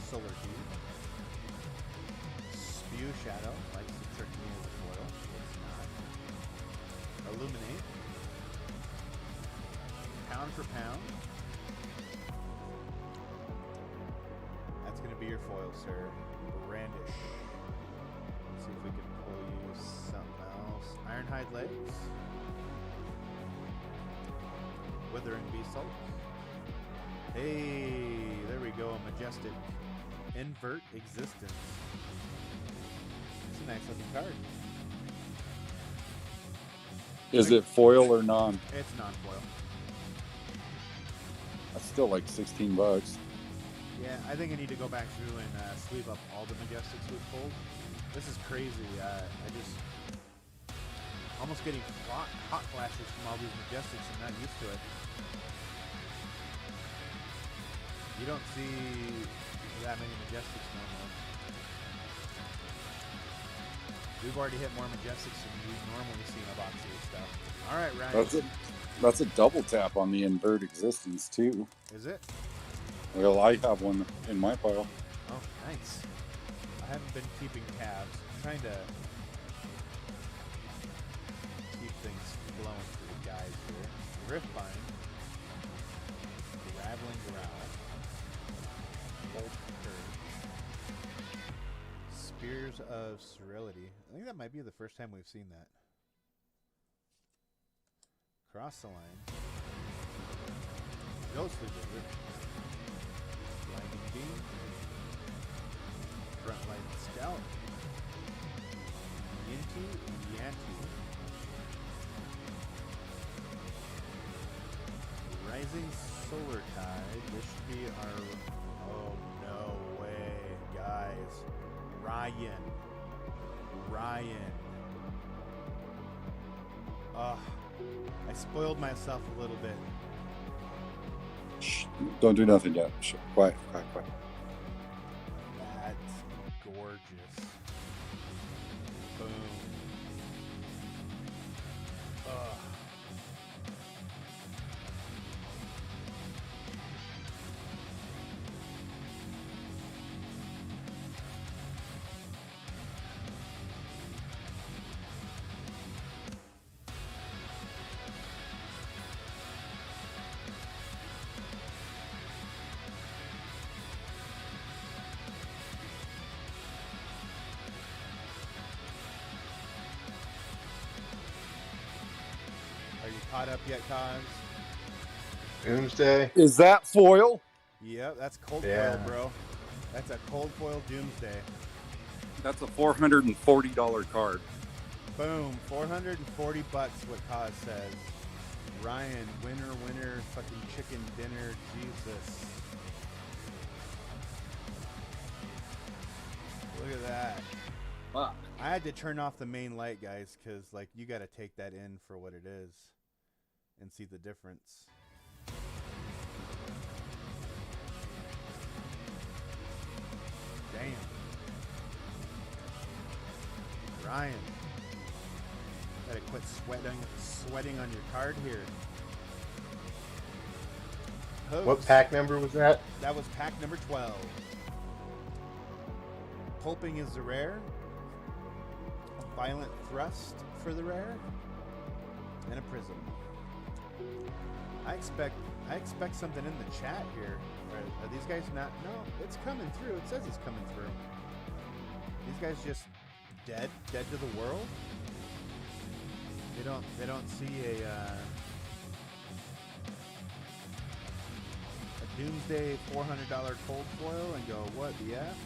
Solar Cube. Spew Shadow. Likes to trick me as a foil. It's not. Illuminate. Pound for Pound. That's going to be your foil, sir. Brandish. Let's see if we can pull you something else. Ironhide Legs. Withering Beast. Hey, there we go. A Majestic Invert Existence. It's a nice looking card. Is it foil or non? It's non-foil. That's still like $16. Yeah, I think I need to go back through and sleeve up all the Majestics we've pulled. This is crazy. I just almost getting hot flashes from all these Majestics. I'm not used to it. You don't see that many Majestics normally. We've already hit more Majestics than we normally see in a box of this stuff. All right, Ryan. That's a double tap on the invert existence too. Is it? Well, I have one in my pile. Oh, nice. I haven't been keeping tabs. I'm trying to keep things flowing for the guys here. Riftbind. Raveling Growl. Bolt Courage. Spears of Serility. I think that might be the first time we've seen that. Cross the Line. Ghostly Wizard. Blinding Beam. Frontline Scout. Yinti Yanti. Rising Solar Tide. This should be our... Oh, no way, guys. Ryan. Ugh. I spoiled myself a little bit. Shh, don't do nothing yet. Shh, quiet. That's gorgeous. Boom. Ugh. Are you caught up yet, Cons? Doomsday. Is that foil? Yep, that's cold Yeah. foil, bro. That's a cold foil Doomsday. That's a $440 card. Boom, 440 bucks. What Cause says. Ryan, winner, fucking chicken dinner, Jesus. Look at that. Fuck. I had to turn off the main light, guys, because like you got to take that in for what it is and see the difference. Damn. Ryan, gotta quit sweating on your card here. What Hoax. pack number was that? That was pack number 12. Pulping is the rare. Violent thrust for the rare. And a prism. I expect something in the chat here. Are these guys not? No, it's coming through. It says it's coming through. These guys just dead to the world. They don't see a Doomsday $400 cold foil and go, what the F?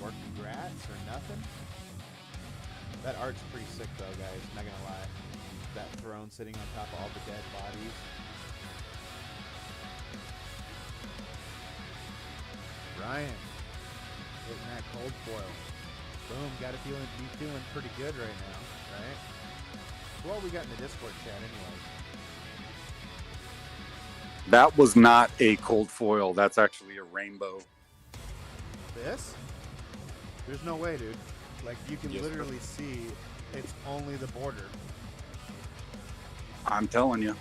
Or congrats or nothing? That art's pretty sick though, guys, not gonna lie. That throne sitting on top of all the dead bodies. Ryan, hitting that cold foil. Boom, got a feeling he's doing pretty good right now, right? Well, we got in the Discord chat anyways. That was not a cold foil. That's actually a rainbow. This? There's no way, dude. Like, you can Yes, sir. literally see it's only the border. I'm telling you.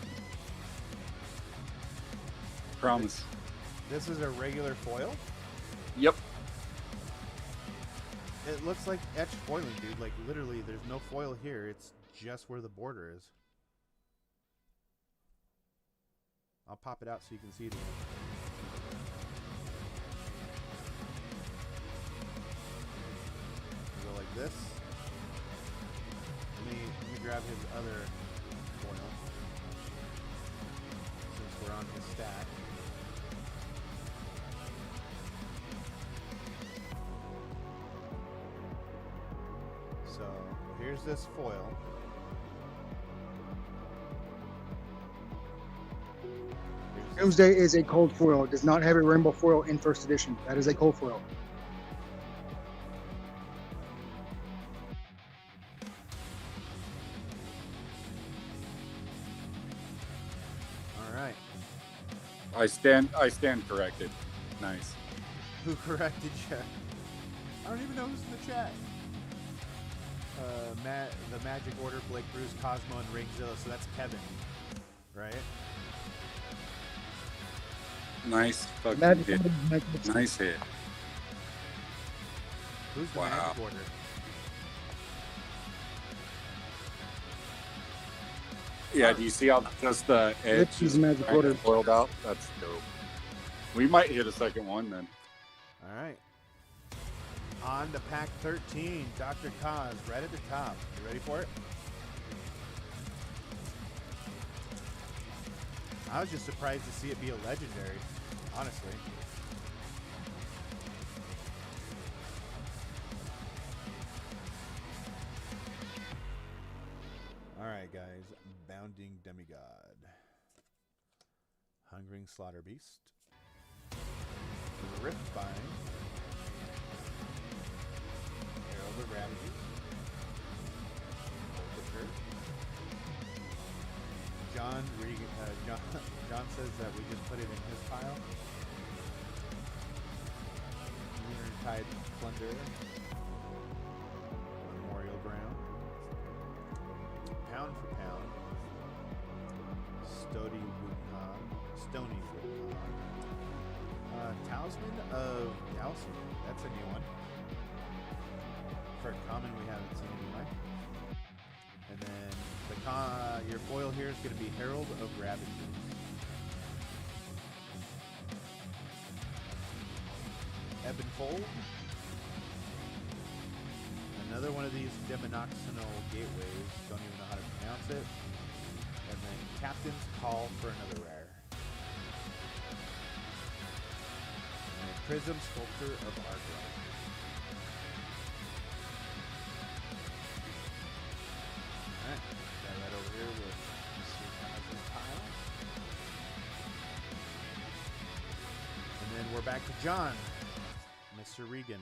Promise. This is a regular foil? Yep. It looks like etched foiling, dude. Like, literally, there's no foil here. It's just where the border is. I'll pop it out so you can see it again. Go like this. Let me grab his other foil. Since we're on his stack. So, here's this foil. Doomsday is a cold foil. It does not have a rainbow foil in first edition. That is a cold foil. All right. I stand corrected. Nice. Who corrected you? I don't even know who's in the chat. The Magic Order, Blake Bruce, Cosmo, and Ringzilla. So that's Kevin, right? Nice fucking Magic hit. Order, Nice hit. Who's the Wow. Magic Order? Yeah, do you see how just the edge Lips is is Magic kind of Order. foiled out? That's dope. We might hit a second one then. All right. On to pack 13, Dr. Kaz, right at the top. You ready for it? I was just surprised to see it be a legendary, honestly. All right, guys. Bounding Demigod. Hungering Slaughter Beast. Riftbind. Herald of Ravages. Overcurve. John says that we just put it in his pile. Untitled Chapter. Memorial Ground. Pound for Pound. Stony Woodcog. Talisman of Dalsum. That's a new one. For a common we haven't seen anyway. And then your foil here is going to be Herald of Ravages. Ebb and Fold. Another one of these Demonoxinal Gateways. Don't even know how to pronounce it. And then Captain's Call for another rare. And then Prism Sculptor of Arclight. Alright, got that over here with Mr. Kaz's pile. And then we're back to John. Mr. Regan.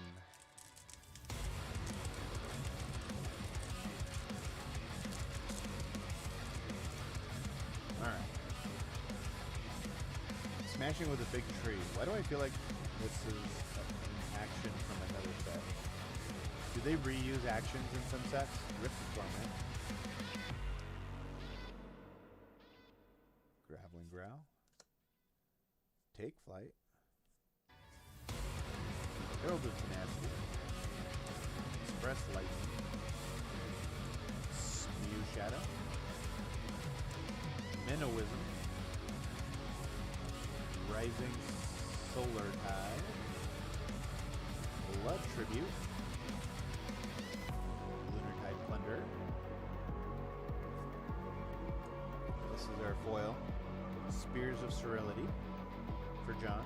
Alright. Smashing with a big tree. Why do I feel like this is an action from another set? Do they reuse actions in some sets? Rift Torment. Graveling Growl. Take Flight. Herald of Tenacity. Express Lightning. Spew Shadow. Minnowism. Rising Solar Tide. Blood Tribute. Lunar Tide Plunder. This is our foil. Spears of Serenity for John.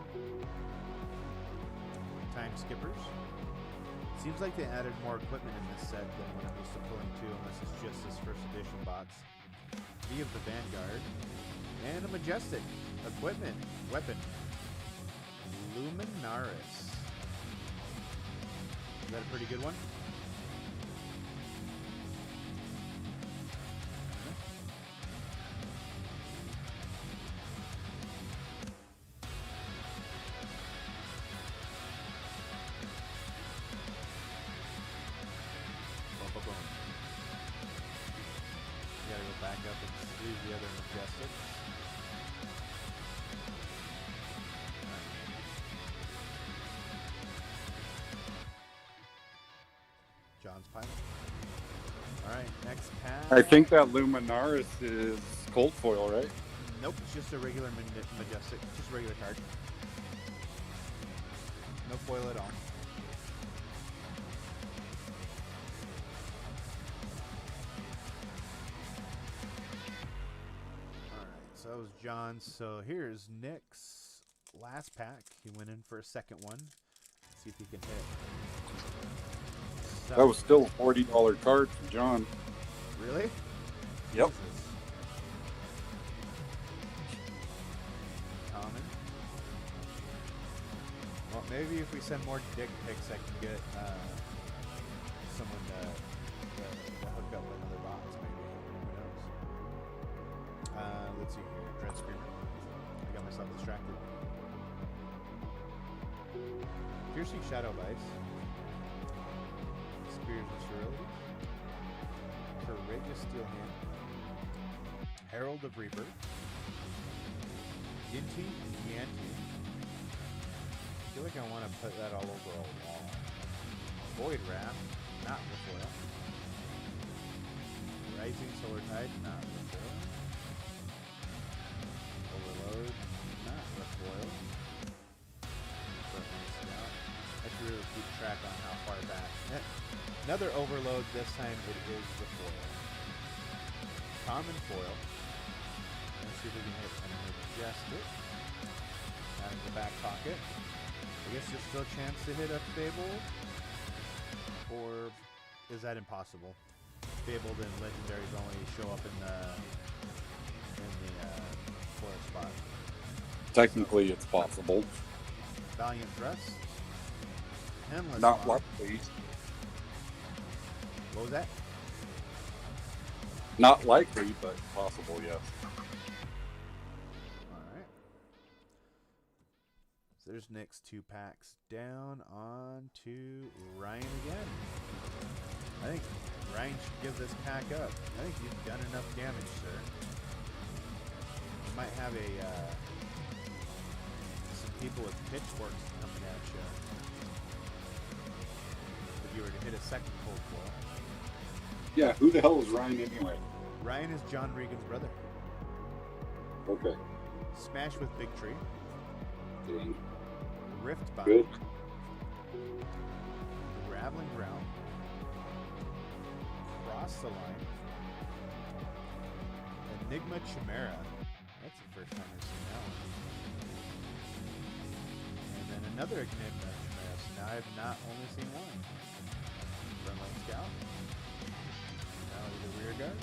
Time Skippers. Seems like they added more equipment in this set than what I'm used to pulling to, unless it's just this first edition box. V of the Vanguard. And a Majestic equipment weapon. Luminaris. Is that a pretty good one? Gotta go back up and sleeve the other Majestics. John's pile. Alright, next pack. I think that Luminaris is cold foil, right? Nope, it's just a regular Majestic. Just a regular card. No foil at all. So that was John. So here's Nick's last pack. He went in for a second one. Let's see if he can hit. So, That was still a $40 card for John. Really? Yep. Jesus. Common. Well, maybe if we send more dick pics, I can get someone to hook up another box. Maybe. Who knows? Let's see here. Dread Screamer. I got myself distracted. Piercing Shadow Vice. Spears of Sterility. Courageous Steel Hand. Herald of Rebirth. Yinti and Yanti. I feel like I want to put that all over a wall. Void Wrath. Not the foil. Rising Solar Tide. Not the foil. Overload, not the foil. I should really keep track on how far back. Another overload, this time it is the foil. Common foil. Let's see if we can hit a Majestic. Out of the back pocket. I guess there's still a chance to hit a Fabled. Or is that impossible? Fabled and Legendaries only show up in the foil spot. Technically, it's possible. Valiant Thrust. Endless Not Love. likely. What was that? Not likely, but possible, yes. Alright. So there's Nick's 2 packs down on to Ryan again. I think Ryan should give this pack up. I think you've done enough damage, sir. You might have some people with pitchforks coming at you. If you were to hit a second cold foil. Yeah, who the hell is Ryan anyway? Ryan is John Regan's brother. Okay. Smash with Big Tree. Dang. Rift Bind. Good. Raveling Ground. Cross the Line. Enigma Chimera. That's the first time I've seen that one. And then another Enigma Chimera. So now I've not only seen one. Frontline Scout. Now the Rear Guard.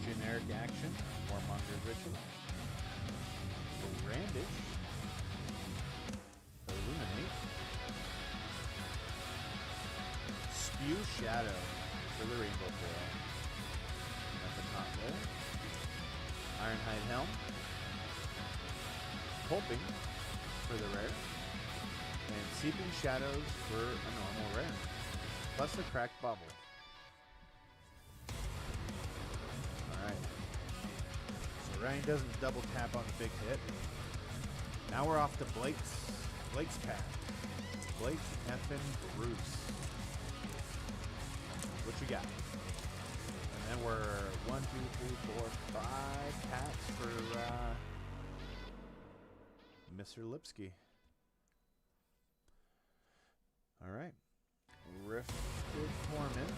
Generic Action. Warmonger's Ritual. Brandish. Illuminate. Spew Shadow for the Rainbow Foil. Nothing hot there. Ironhide Helm. Pulping for the rare. And Seeping Shadows for a normal rare. Plus the Cracked Bubble. Alright. So Ryan doesn't double tap on the big hit. Now we're off to Blake's pack. Blake effing Bruce. What you got? And then we're 1, 2, 3, 4, 5 packs for Mr. Lipsky. Alright. Rifted Torment.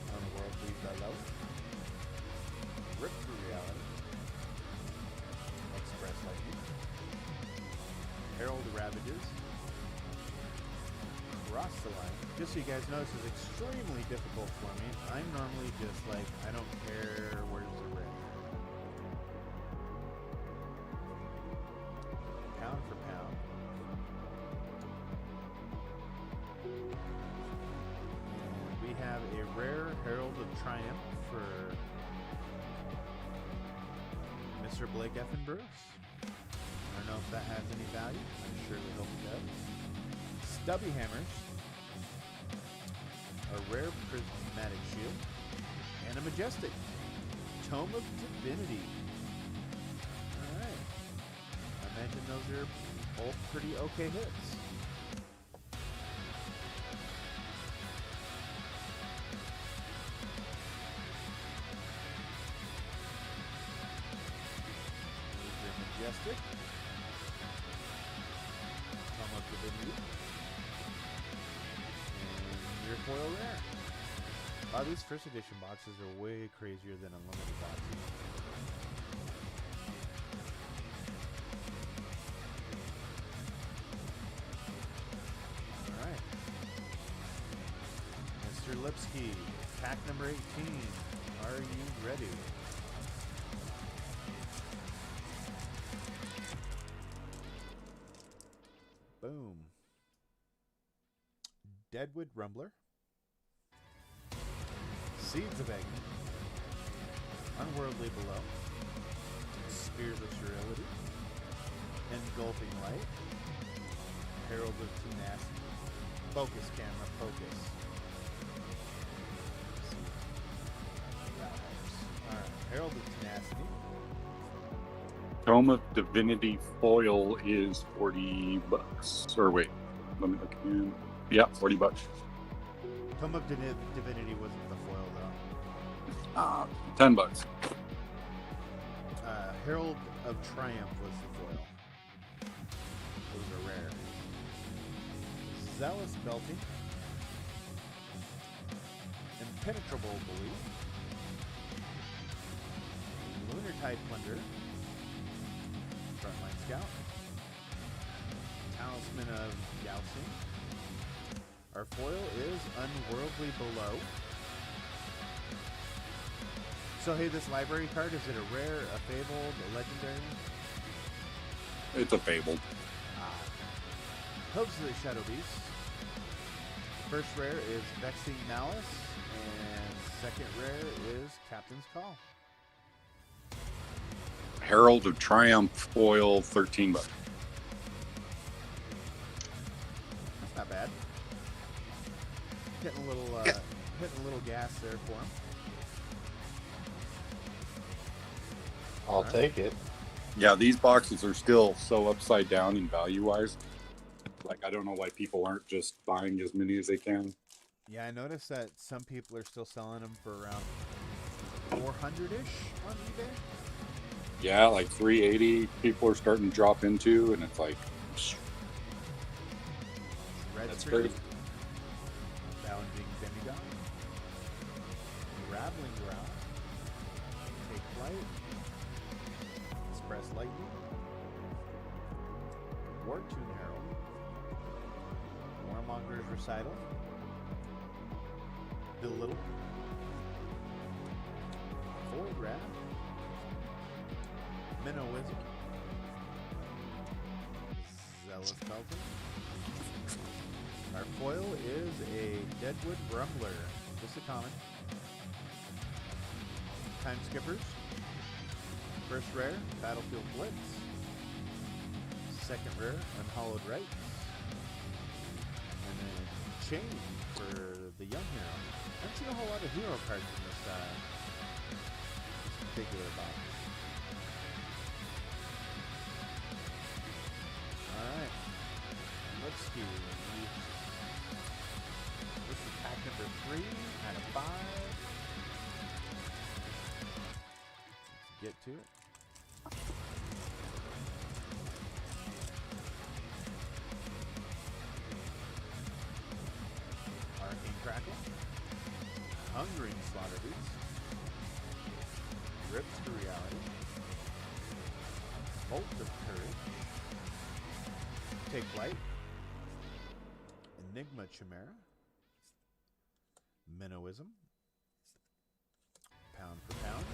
Unworldly Bellow. Rip Through Reality. Express Lightning. Herald Ravages. Cross the Line. Just so you guys know, this is extremely difficult for me. I'm normally just like, I don't care where's the red. Pound for pound. And we have a rare Herald of Triumph for Mr. Blake Effin Bruce. I don't know if that has any value. I surely hope it does. Stubby Hammers. A rare Prismatic Shield. And a Majestic. Tome of Divinity. Alright. I imagine those are both pretty okay hits. There's your Majestic. Tome of Divinity. And your foil rare. Wow, these first edition boxes are way crazier than unlimited boxes. Alright. Mr. Lipsky, pack number 18. Are you ready? Boom. Deadwood Rumbler. Seeds of Agony. Unworldly Below. Spears of Sterility. Engulfing Light. Herald of Tenacity. Focus Camera, focus. Alright, Herald of Tenacity. Tome of Divinity foil is $40. Or wait, let me look again. Yeah, $40. Tome of Divinity wasn't the foil though. $10. Herald of Triumph was the foil. Those are rare. Zealous Belting. Impenetrable Belief. Lunar Tide Plunder. Frontline Scout. Talisman of Gaussing. Our foil is Unworldly Below. So hey, this library card, is it a rare, a fabled, a legendary? It's a fabled. Hooves of the Shadow Beast. First rare is Vexing Malice, and second rare is Captain's Call. Herald of Triumph foil, $13. That's not bad. Hitting a little gas there for him. I'll take it. Yeah, these boxes are still so upside down in value-wise. Like, I don't know why people aren't just buying as many as they can. Yeah, I noticed that some people are still selling them for around 400-ish on eBay. Yeah, like 380 people are starting to drop into, and it's like, Red that's Tree, crazy. Bounding Demigod, Rattling Growl, Take Flight, Express Lightning, Wartune Herald, Warmonger's Recital, Belittle, Void Wrath, Minnowism, Zealous Belton. Our foil is a Deadwood Grumbler, just a common. Time Skippers. First rare, Battlefield Blitz. Second rare, Unhallowed Rites. And then Chain for the Young Hero. I haven't seen a whole lot of hero cards in this particular box. Alright. Let's see. This is pack number 3 out of 5. Let's get to it. Arcane Crackle, Hungering Slaughter Beast, Ripped to Reality, Bolt of Courage, Take Flight, Enigma Chimera, Minnowism, Pound for Pound,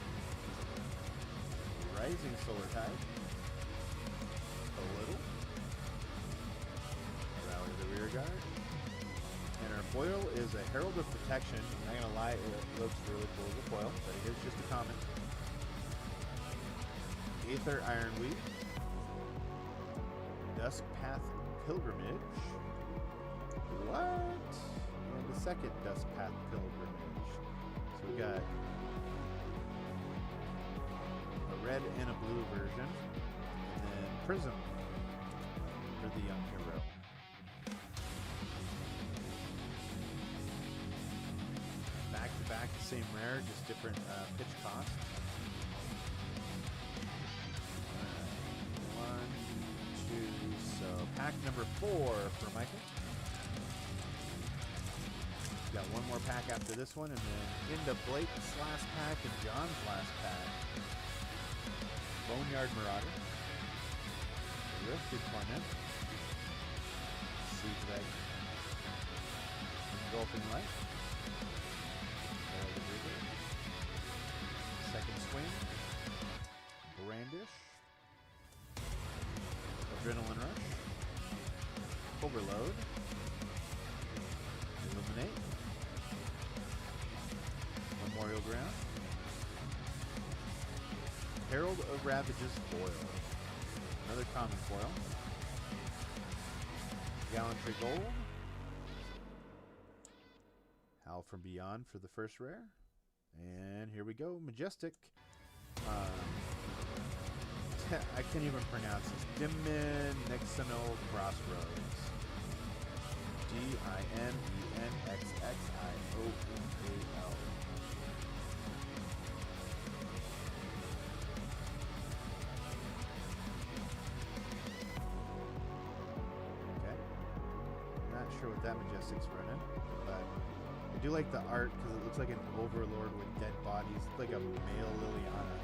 Rising Solar Tide, Belittle, Rally the Rear Guard, and our foil is a Herald of Protection. I'm not gonna lie, it looks really cool as a foil, but it is just a common. Aether Ironweave, Dusk Path Pilgrimage. What? And the second Dusk Path Pilgrimage. So we got a red and a blue version, and then Prism for the Young Hero. Back to back, the same rare, just different pitch cost. One, two, so pack number 4 for Michael. Got one more pack after this one, and then into Blake's last pack and John's last pack. Boneyard Marauder, Rifted Torment, Siege Wagon, Engulfing Light, Herald of Rebirth, Second Swing, Brandish, Adrenaline Rush, Overload, Illuminate, Memorial Ground, Herald of Ravages foil. Another common foil. Gallantry Gold. Howl from Beyond for the first rare. And here we go. Majestic. I can't even pronounce this. Dimenexional Crossroads. Dinenxxiol. Sure what that Majestic's running, but I do like the art because it looks like an overlord with dead bodies. It's like a male Liliana.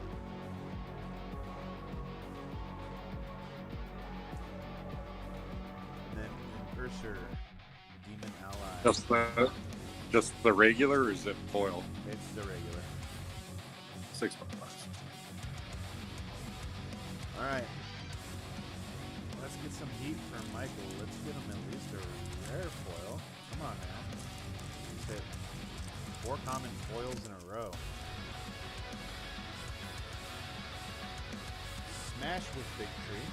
And then an Ursur, Demon Ally. Just the regular, or is it foil? It's the regular. $6. Alright. let's get some heat from Michael. Let's get him at least a rare foil. Come on now. He's hit 4 common foils in a row. Smash with Big Tree.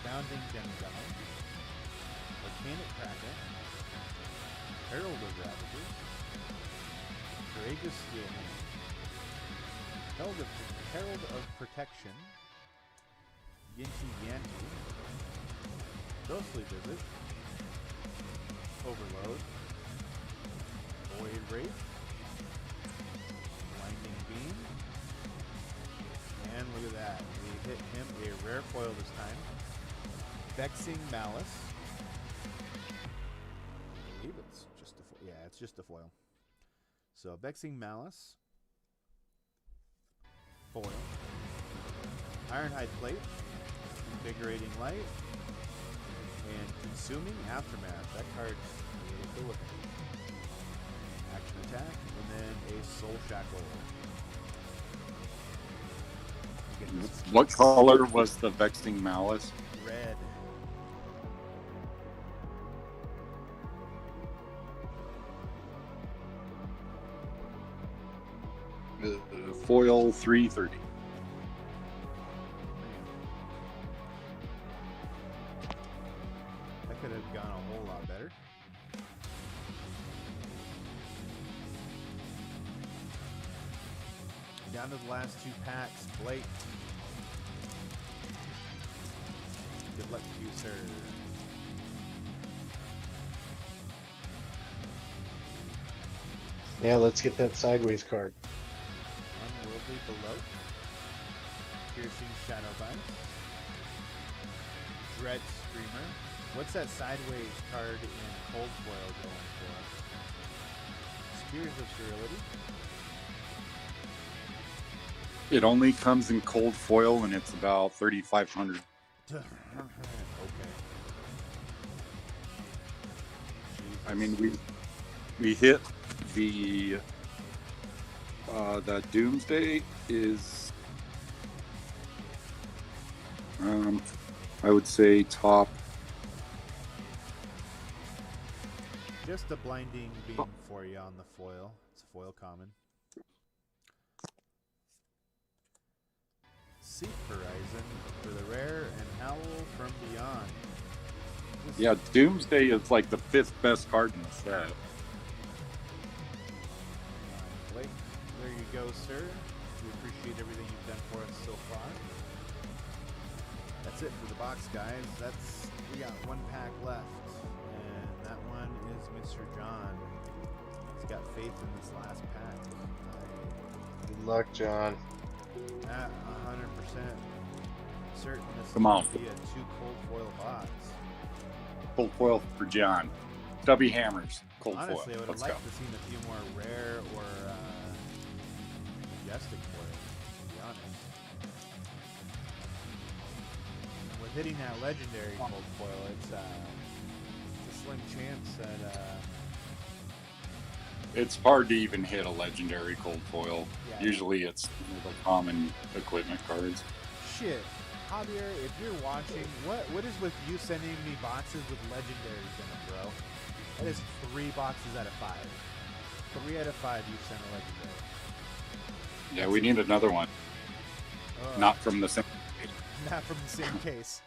Bounding Demigod. Volcanic Kraken. Herald of Ravagers. Courageous Steelman. Herald of Protection. Yinty Yanti. Ghostly Visit. Overload. Void Wraith. Blinding Beam. And look at that. We hit him a rare foil this time. Vexing Malice. I believe it's just a foil. Yeah, it's just a foil. So, Vexing Malice. Foil. Ironhide Plate. Invigorating Light. And Consuming Aftermath. That card's really cool looking. Action attack. And then a Soul Shackle. What color was the Vexing Malice? Red. Foil 330. That could have gone a whole lot better. Down to the last 2 packs. Blake. Good luck to you, sir. Yeah, let's get that sideways card. Unworldly Below. Piercing Shadowbind. Dread Screamer. What's that sideways card in Cold Foil going for? Spears of Sterility. It only comes in cold foil and it's about 3,500. Okay. I mean, we hit the Doomsday is I would say top. Just a blinding beam for you on the foil. It's a foil common. Seek Horizon for the rare and Howl from Beyond. Yeah, Doomsday is like the 5th best card in the set. Blake, there you go, sir. We appreciate everything you've done for us so far. That's it for the box, guys. We got 1 pack left, and that one is Mr. John. He's got faith in this last pack. Good luck, John. At 100% certain this Come on. will be a 2 cold foil box. Cold foil for John. Stubby Hammers. Cold Honestly, foil. I would have Let's liked go. to seen a few more rare or majestic foils, to be honest. With hitting that legendary cold foil, it's a slim chance that It's hard to even hit a legendary cold foil. Yeah. Usually it's the common equipment cards. shit. Javier, if you're watching, what is with you sending me boxes with legendaries in them, bro? That is 3 boxes out of 5. 3 out of 5 you sent a legendary. Yeah, we need another one. Not from the same. Not from the same case.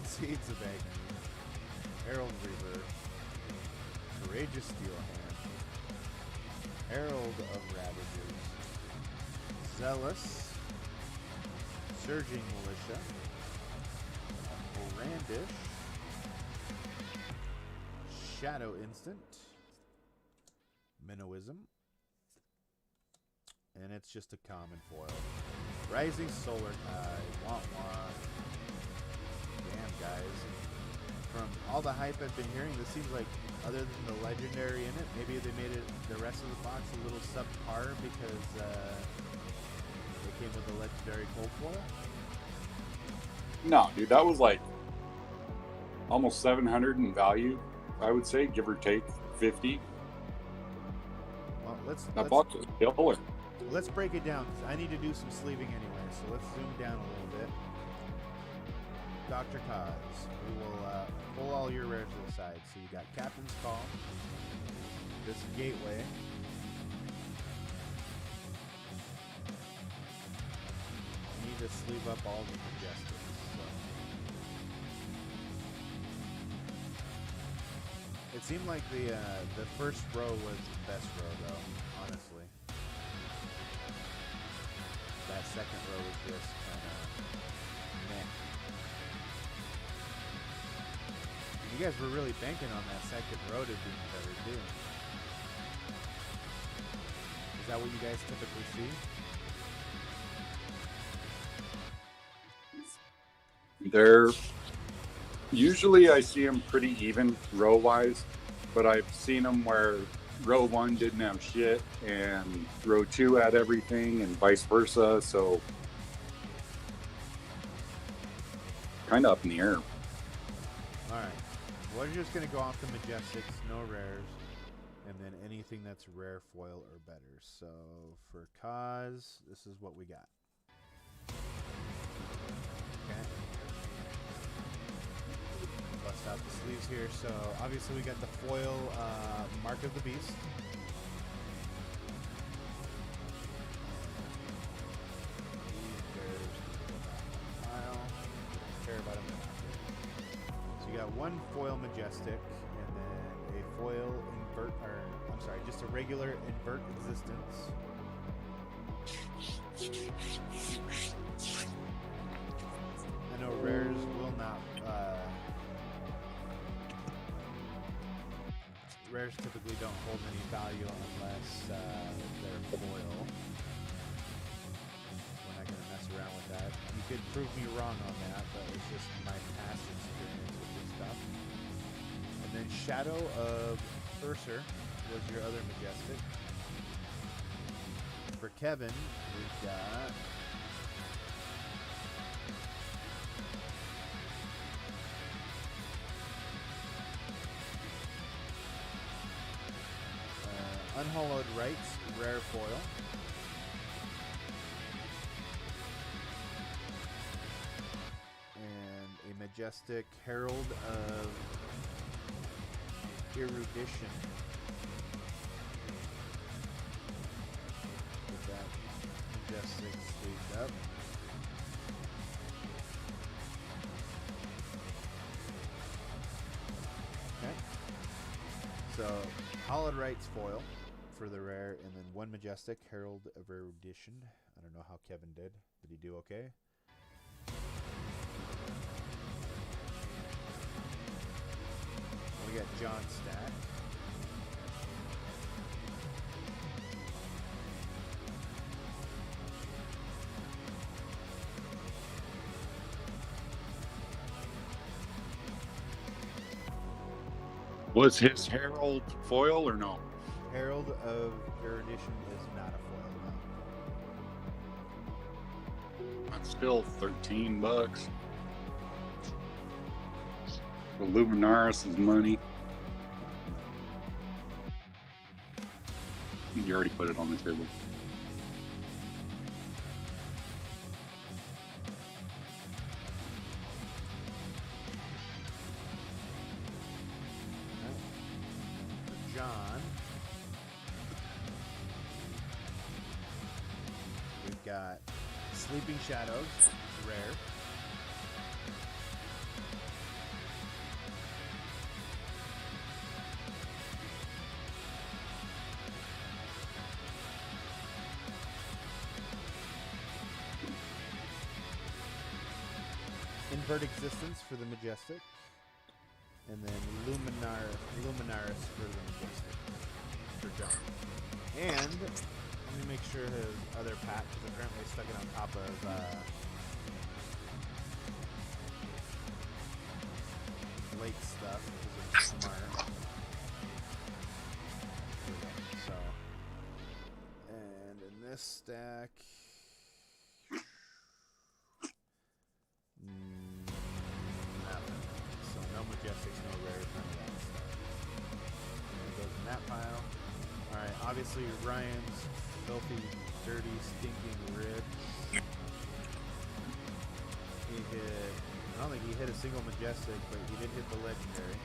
Seeds of Agony. Herald Reaver. Courageous Steelhand. Herald of Ravagers. Zealous. Surging Militia. Orandish. Shadow Instant. Minnowism. And it's just a common foil. Rising Solar Tide. Wah wah. Damn, guys. From all the hype I've been hearing, this seems like, other than the legendary in it, maybe they made it the rest of the box a little subpar because they came with a legendary cold foil. No, dude, that was like almost 700 in value, I would say, give or take 50. Well, That box was killer. let's break it down because I need to do some sleeving anyway. So let's zoom down a little bit. Dr. Cos, we will pull all your rares to the side. So you got Captain's Call, this Gateway, you need to sleeve up all the Majestics. So. It seemed like the first row was the best row, though, honestly. That second row was just kind of meh. You guys were really banking on that second row to be better, too. Is that what you guys typically see? They're usually I see them pretty even row wise, but I've seen them where row 1 didn't have shit and row 2 had everything and vice versa. So kind of up in the air. All right. We're just going to go off the Majestics, no rares, and then anything that's rare, foil, or better. So for Kaz, this is what we got. Okay. Bust out the sleeves here. So obviously we got the foil Mark of the Beast. These bears go back on pile. Don't care about them after. So you got one foil Majestic, and then a foil invert, or I'm sorry, just a regular invert existence. I know rares will not. Rares typically don't hold any value unless they're foil. We're not going to mess around with that. You could prove me wrong on that, but it's just my past experience with this stuff. And then Shadow of Urser was your other Majestic. For Kevin, we've got Unhallowed Rites, rare foil. And a Majestic Herald of Erudition. Get that Majestic sleeved up. Okay. So, Hallowed Rites foil for the rare, and then one Majestic Herald of Erudition. I don't know how Kevin did. Did he do okay? We got John Stack. Was his Herald foil or no? Herald of Erudition is not a foil, no. That's still $13. The Luminaris is money. You already put it on the table. John. We've got Sleeping Shadows, rare. Invert Existence for the Majestic. And then Luminaris for the Majestic. For John. And let me make sure his other pack, because apparently I stuck it on top of Lake stuff, because it's smart. So, and in this stack, nothing. So no Majestics, no rares, none of that stuff. And it goes in that pile. Alright, obviously Ryan's filthy, dirty, stinking ribs. I don't think he hit a single Majestic, but he did hit the Legendary.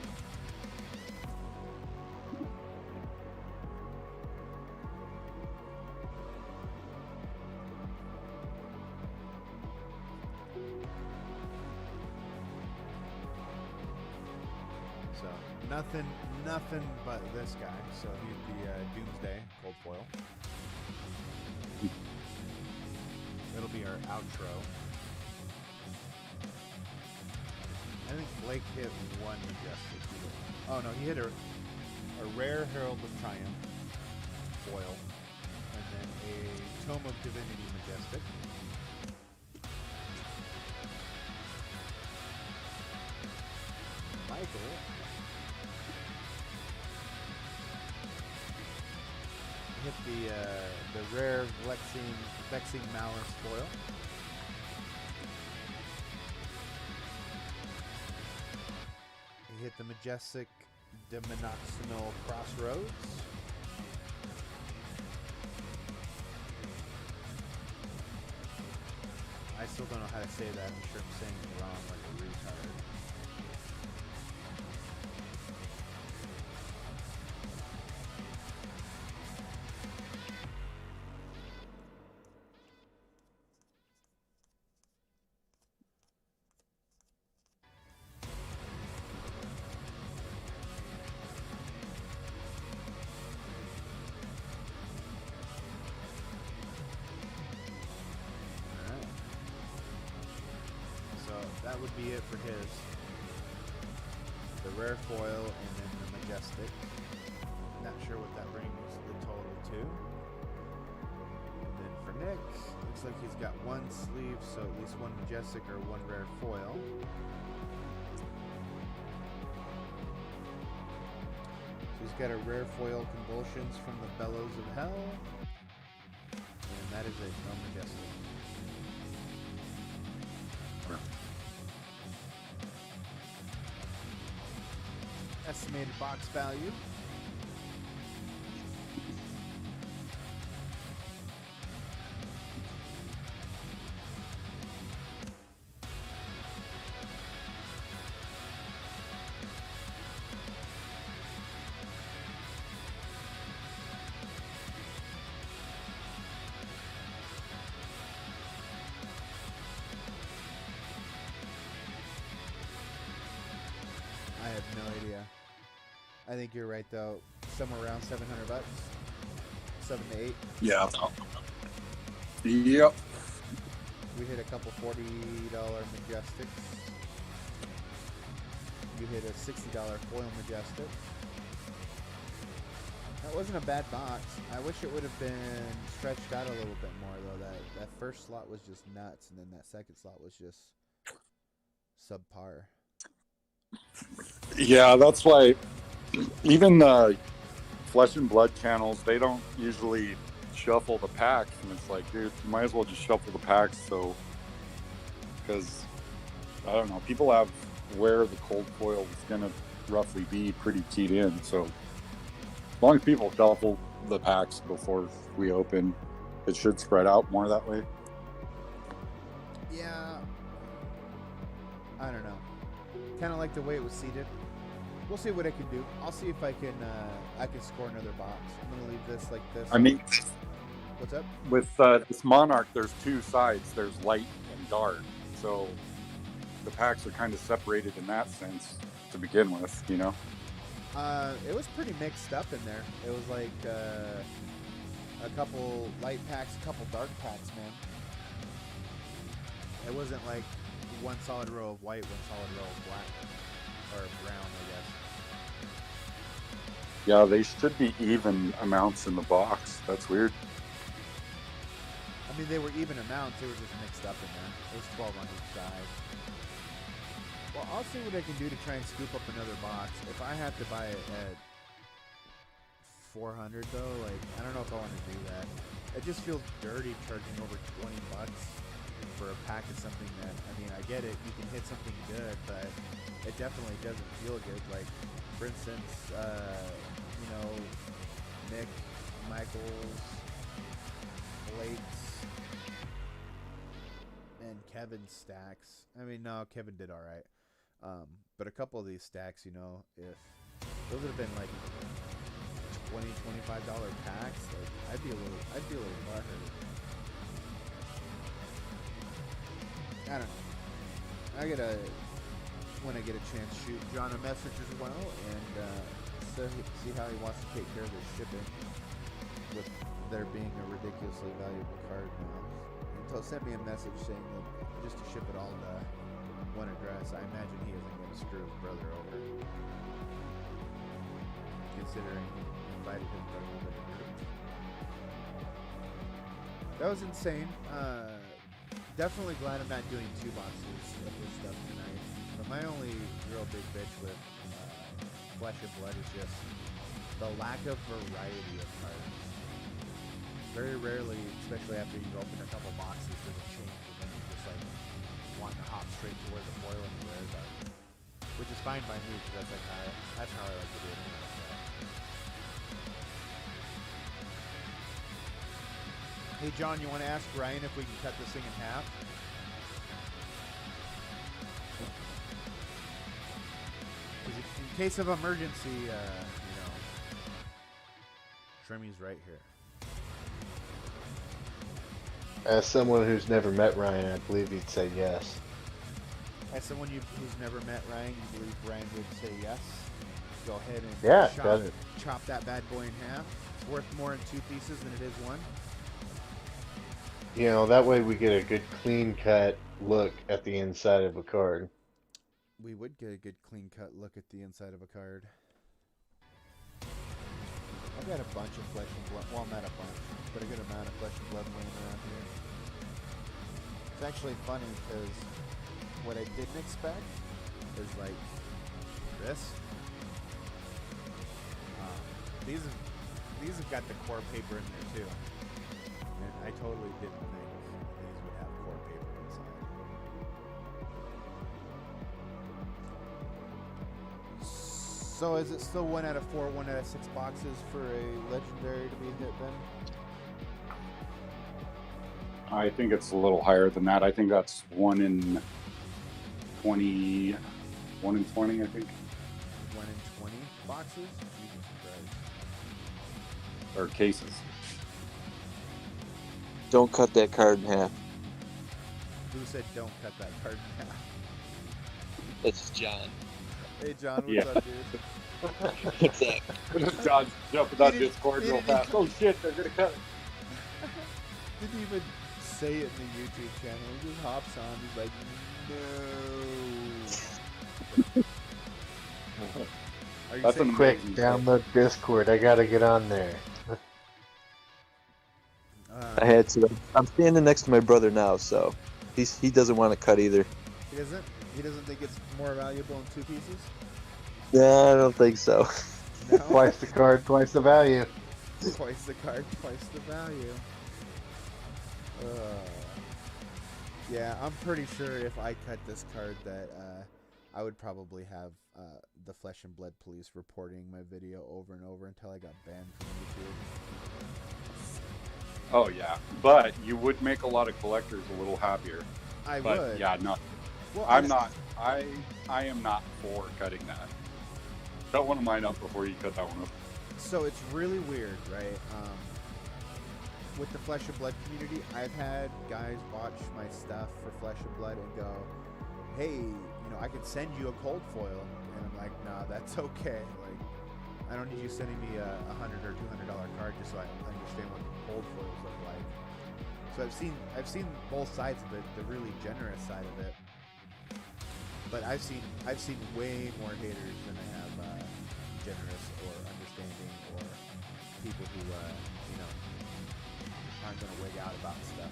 So nothing but this guy. So he's the Doomsday Cold Foil. It'll be our outro. I think Blake hit one Majestic. Oh no, he hit a rare Herald of Triumph foil, and then a Tome of Divinity Majestic. Michael hit the rare Vexing Malice foil. He hit the Majestic Deminoxinal Crossroads. I still don't know how to say that. I'm sure I'm saying it wrong like a retard. That would be it for his. The rare foil and then the Majestic. Not sure what that brings the total to. And then for Nick, looks like he's got one sleeve, so at least one Majestic or one rare foil. So he's got a rare foil Convulsions from the Bellows of Hell. And that is a no Majestic. Estimated box value. I have no idea. I think you're right though. Somewhere around $700, 7 to 8. Yeah. Yep. We hit a couple $40 Majestics. You hit a $60 foil Majestic. That wasn't a bad box. I wish it would have been stretched out a little bit more though. That first slot was just nuts, and then that second slot was just subpar. Yeah, that's why even the Flesh and Blood channels, they don't usually shuffle the packs, and it's like, dude, you might as well just shuffle the packs. So, because I don't know, people have where the cold foil is going to roughly be pretty keyed in. So, as long as people shuffle the packs before we open, it should spread out more that way. Yeah, I don't know. Kind of like the way it was seated. We'll see what I can do. I'll see if I can score another box. I'm gonna leave this like this. I mean, what's up? with this Monarch, there's two sides. There's light and dark. So the packs are kind of separated in that sense to begin with, you know? It was pretty mixed up in there. It was like a couple light packs, a couple dark packs, man. It wasn't like one solid row of white, one solid row of black. Or brown, I guess. Yeah, they should be even amounts in the box. That's weird. I mean, they were even amounts. They were just mixed up in there. It was 12 on each side. Well, I'll see what I can do to try and scoop up another box. If I have to buy it at 400 though, like, I don't know if I want to do that. It just feels dirty charging over $20 for a pack of something that, I mean, I get it, you can hit something good, but it definitely doesn't feel good. Like, for instance, you know, Nick, Michaels, Blake's and Kevin's stacks. I mean, no, Kevin did all right. But a couple of these stacks, if those would have been like $20, $25 packs, like I'd be a little butthurt. I don't know. I gotta, when I get a chance, shoot John a message as well, and see how he wants to take care of his shipping, with there being a ridiculously valuable card now. And so send me a message saying that just to ship it all to one address. I imagine he isn't going to screw his brother over, considering he invited his brother to the group. That was insane. Definitely glad I'm not doing 2 boxes of this stuff tonight. But my only real big bitch with Flesh and Blood is just the lack of variety of cards. Very rarely, especially after you've opened a couple boxes, does it change, and then you just like want to hop straight to where the foil and the rares are. Which is fine by me, because that's how I like to do it anyway. Hey John, you want to ask Ryan if we can cut this thing in half? In case of emergency, Trimmy's right here. As someone who's never met Ryan, I believe he'd say yes. As someone who's never met Ryan, you believe Ryan would say yes? Go ahead and chop that bad boy in half. It's worth more in 2 pieces than it is 1. That way we get a good clean cut look at the inside of a card. We would get a good clean cut look at the inside of a card. I've got a bunch of Flesh and Blood. Well, not a bunch, but a good amount of Flesh and Blood laying around here. It's actually funny because what I didn't expect is like this. These have got the core paper in there too. And I totally didn't think these would have core paper inside. So is it still 1 out of 4, 1 out of 6 boxes for a legendary to be hit then? I think it's a little higher than that. I think that's 1 in 20. 1 in 20, I think. 1 in 20 boxes? Jesus Christ. Or cases. Don't cut that card in half. Who said don't cut that card in half? It's John. Hey John, what's up, dude? Exactly. John jumping on Discord real fast. Oh shit, they're gonna cut it. Didn't even say it in the YouTube channel. He just hops on. He's like, no. Are you That's saying an Quick, amazing download Discord. I gotta get on there. I had to. I'm standing next to my brother now, so he doesn't want to cut either. He doesn't? He doesn't think it's more valuable in 2 pieces? No, I don't think so. No? Twice the card, twice the value. Twice the card, twice the value. Yeah, I'm pretty sure if I cut this card that I would probably have the Flesh and Blood police reporting my video over and over until I got banned from YouTube. Oh yeah, but you would make a lot of collectors a little happier. I But would. yeah, no, Well, I'm not. I am not for cutting that. Cut one of mine up before you cut that one up. So it's really weird, right? With the Flesh and Blood community, I've had guys watch my stuff for Flesh and Blood and go, hey, I could send you a cold foil. And I'm like, nah, that's okay. Like, I don't need you sending me a $100 or $200 card just so I understand what cold foils look like. So I've seen both sides of it, the really generous side of it. But I've seen way more haters than I have generous or understanding or people who aren't gonna wig out about stuff.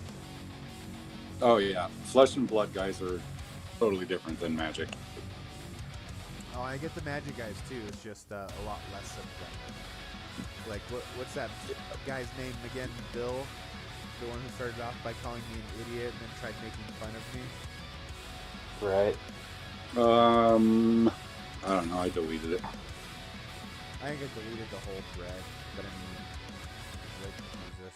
Oh yeah, Flesh and Blood guys are totally different than Magic. Oh, I get the Magic guys too. It's just a lot less of them. Like what's that guy's name again? Bill, the one who started off by calling me an idiot and then tried making fun of me. Right. I don't know. I deleted it. I think I deleted the whole thread, but I mean, like, Jesus.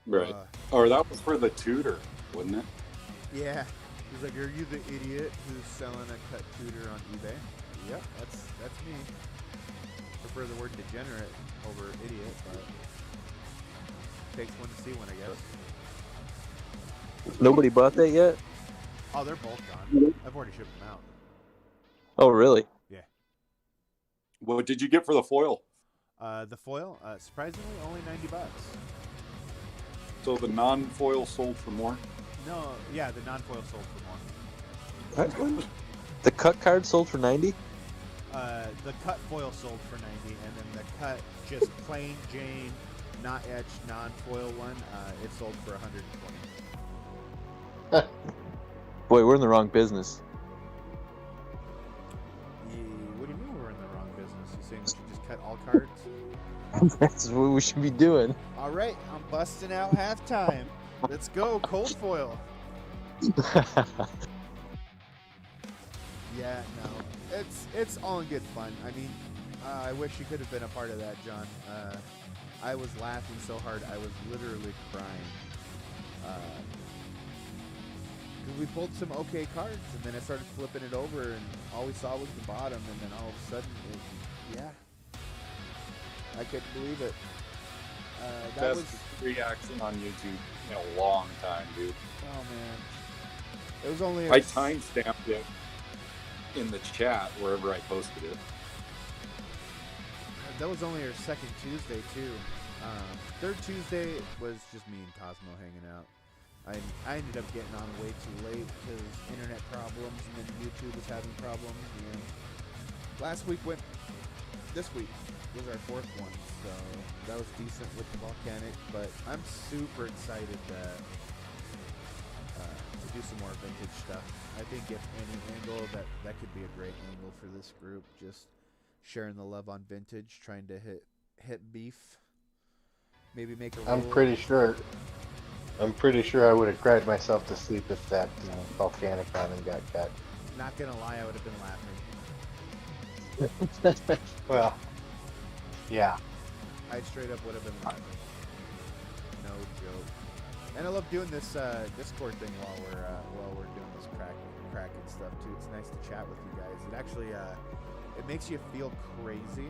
Right. Or that was for the tutor, wasn't it? Yeah. He's like, "Are you the idiot who's selling a cut tutor on eBay?" Yep, that's me. Prefer the word degenerate over idiot, but takes one to see one, I guess. Nobody bought that yet? Oh, they're both gone. I've already shipped them out. Oh, really? Yeah. What did you get for the foil? The foil, surprisingly, only $90. So the non-foil sold for more? No, yeah, the non-foil sold for more. What? The cut card sold for 90? The cut foil sold for 90, and then the cut just plain Jane, not etched, non-foil one, it sold for 120. Boy, we're in the wrong business. What do you mean we're in the wrong business? You saying we should just cut all cards? That's what we should be doing. All right, I'm busting out halftime. Let's go, cold foil. Yeah, no, it's all in good fun. I mean, I wish you could have been a part of that, John. I was laughing so hard I was literally crying. Because we pulled some okay cards, and then I started flipping it over, and all we saw was the bottom, and then all of a sudden, yeah, I couldn't believe it. That Best was reaction on YouTube in a long time, dude. oh man, it was only I timestamped it in the chat wherever I posted it. That was only our second Tuesday too. Third Tuesday was just me and Cosmo hanging out. I ended up getting on way too late because internet problems, and then YouTube was having problems. And this week was our fourth one, so that was decent with the volcanic. But I'm super excited to do some more vintage stuff. I think if any angle, that could be a great angle for this group. Just sharing the love on vintage, trying to hit beef. Maybe make a roll. I'm pretty sure I would have cried myself to sleep if that volcanic diamond got cut. Not gonna lie, I would have been laughing. Well, yeah. I straight up would have been laughing. No joke. And I love doing this Discord thing while we're doing this cracking stuff too. It's nice to chat with you guys. It actually it makes you feel crazy.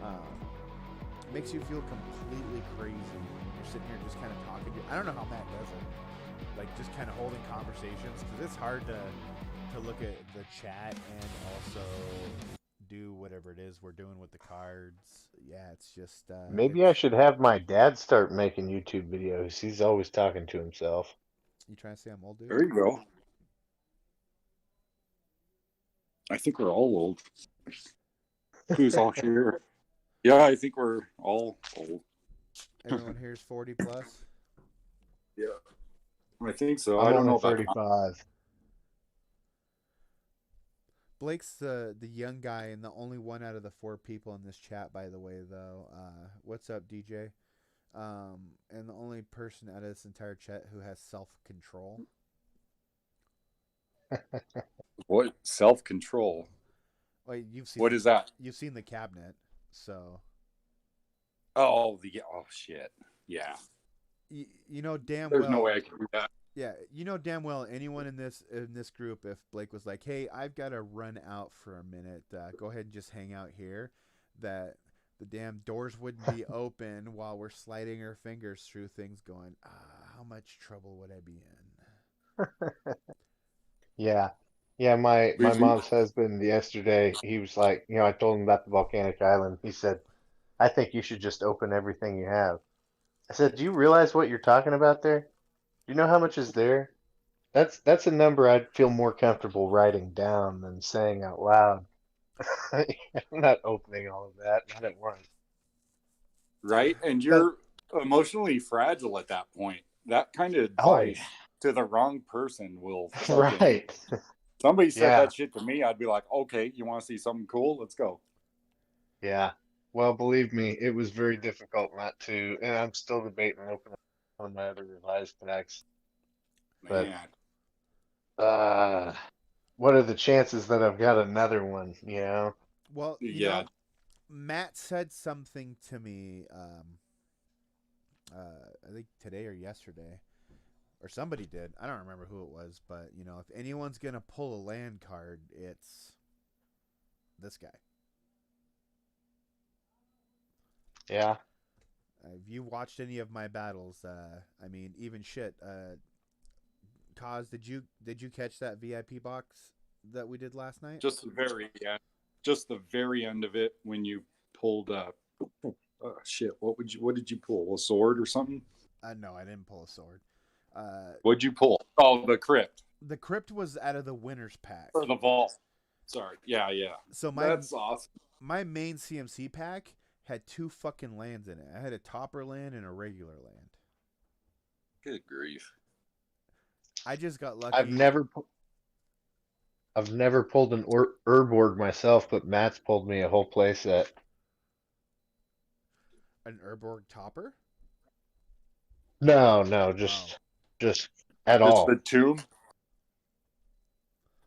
It makes you feel completely crazy when you're sitting here just kind of talking. I don't know how Matt does it. Like just kind of holding conversations, because it's hard to look at the chat and also do whatever it is we're doing with the cards. Yeah, it's just Maybe I should have my dad start making YouTube videos. He's always talking to himself. You trying to say I'm old, dude? There you go. I think we're all old. Who's all here? Yeah, I think we're all old. Everyone here's 40 plus. Yeah, I think so. I'm I don't only know about 35. Blake's the young guy and the only one out of the 4 people in this chat, by the way, though. What's up, DJ? And the only person out of this entire chat who has self-control. What self-control? Well, you've seen What is that? You've seen the cabinet, so. Oh shit. Yeah. You know damn There's well. no way I can do that. Yeah, you know damn well anyone in this group, if Blake was like, "Hey, I've got to run out for a minute. Go ahead and just hang out here," that the damn doors wouldn't be open while we're sliding our fingers through things, going, how much trouble would I be in? Yeah. Yeah, my mom's husband yesterday, he was like, I told him about the volcanic island. He said, I think you should just open everything you have. I said, do you realize what you're talking about there? Do you know how much is there? That's a number I'd feel more comfortable writing down than saying out loud. I'm not opening all of that, not at once. Right? And you're emotionally fragile at that point. That kind of advice to the wrong person will fucking... Right. Somebody said that shit to me, I'd be like, okay, you want to see something cool? Let's go. Yeah. Well, believe me, it was very difficult not to, and I'm still debating opening one of my other revised packs. Man. But what are the chances that I've got another one, Well, you know, Matt said something to me I think today or yesterday, or somebody did. I don't remember who it was, but you know, if anyone's gonna pull a land card, it's this guy. Yeah. If you watched any of my battles, I mean, even shit. Kaz, did you catch that VIP box that we did last night? Just the very end. Just the very end of it when you pulled shit. What did you pull? A sword or something? No, I didn't pull a sword. What'd you pull? Oh, the crypt. The crypt was out of the winner's pack. Or the vault. Sorry. Yeah. So That's awesome. my main CMC pack had 2 fucking lands in it. I had a topper land and a regular land. Good grief. I just got lucky. I've never pulled an herb org myself, but Matt's pulled me a whole play set. An Urborg topper? No, just at all. Just the tomb.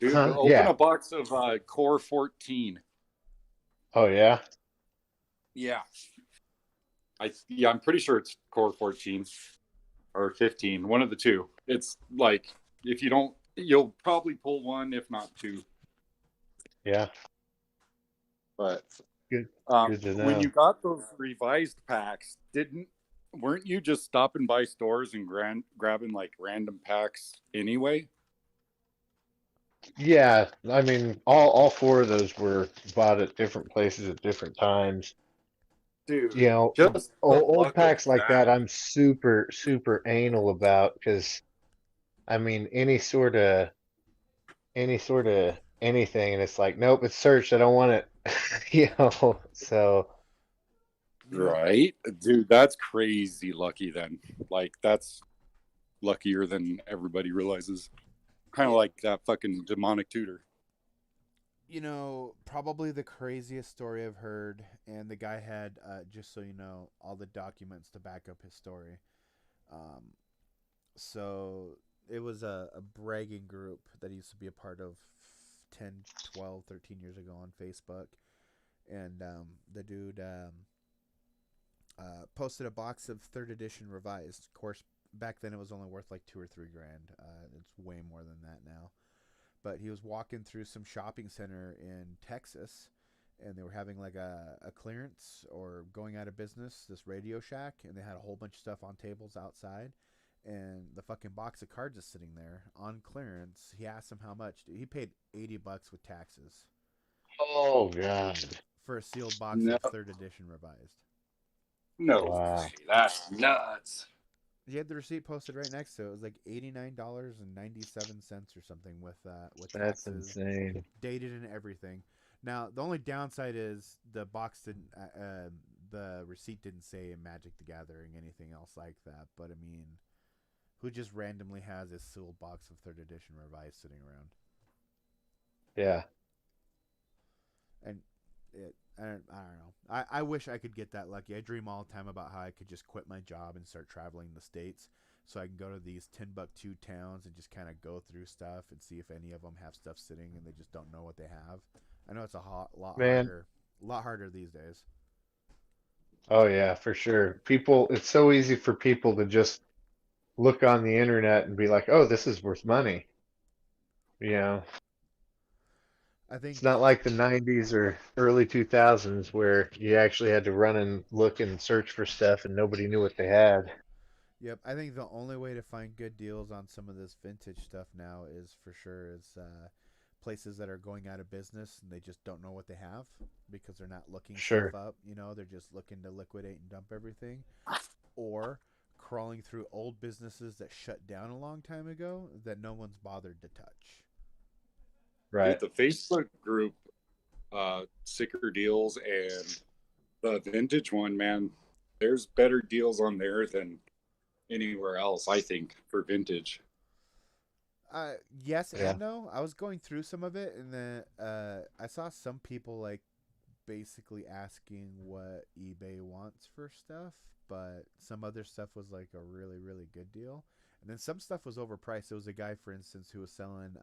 Dude, open Yeah. a box of Core 14. Oh yeah. Yeah. I'm pretty sure it's Core 14 or 15, one of the two. It's like if you don't, you'll probably pull one, if not 2. Yeah. But Good to know. when you got those revised packs, weren't you just stopping by stores and grabbing like random packs anyway? Yeah, I mean, all 4 of those were bought at different places at different times. Dude, You know, just old packs like that, I'm super anal about because, I mean, any sort of anything, and it's like, nope, it's searched. I don't want it. You know, so Right, dude, that's crazy lucky then. Like that's luckier than everybody realizes. Kind of like that fucking demonic tutor. You know, probably the craziest story I've heard, and the guy had, just so you know, all the documents to back up his story. So it was a bragging group that he used to be a part of 10, 12, 13 years ago on Facebook. And the dude posted a box of 3rd edition revised. Of course, back then it was only worth like $2 or $3 grand. It's way more than that now. But he was walking through some shopping center in Texas, and they were having like a clearance or going out of business, this Radio Shack, and they had a whole bunch of stuff on tables outside, and the fucking box of cards is sitting there on clearance. He asked him how much. He paid $80 with taxes oh god, for a sealed box No. of 3rd edition revised. No, Wow. that's nuts. He had the receipt posted right next to it. It was like $89.97 or something with that's taxes, insane. dated and everything. Now the only downside is the box didn't, the receipt didn't say Magic the Gathering, anything else like that. But I mean, who just randomly has a sealed box of 3rd edition revised sitting around? Yeah. And I don't know. I wish I could get that lucky. I dream all the time about how I could just quit my job and start traveling the states, so I can go to these Timbuktu towns and just kind of go through stuff and see if any of them have stuff sitting and they just don't know what they have. I know it's a lot harder these days. Oh yeah, for sure. It's so easy for people to just look on the internet and be like, "Oh, this is worth money." You know, I think it's not like the 90s or early 2000s where you actually had to run and look and search for stuff and nobody knew what they had. Yep, I think the only way to find good deals on some of this vintage stuff now is for sure places that are going out of business and they just don't know what they have because they're not looking Sure. stuff up. You know, they're just looking to liquidate and dump everything, or crawling through old businesses that shut down a long time ago that no one's bothered to touch. Right. Dude, the Facebook group, Sicker Deals, and the vintage one, man, there's better deals on there than anywhere else, I think, for vintage. Yes Yeah. and no. I was going through some of it, and then I saw some people like basically asking what eBay wants for stuff, but some other stuff was like a really, really good deal, and then some stuff was overpriced. There was a guy, for instance, who was selling.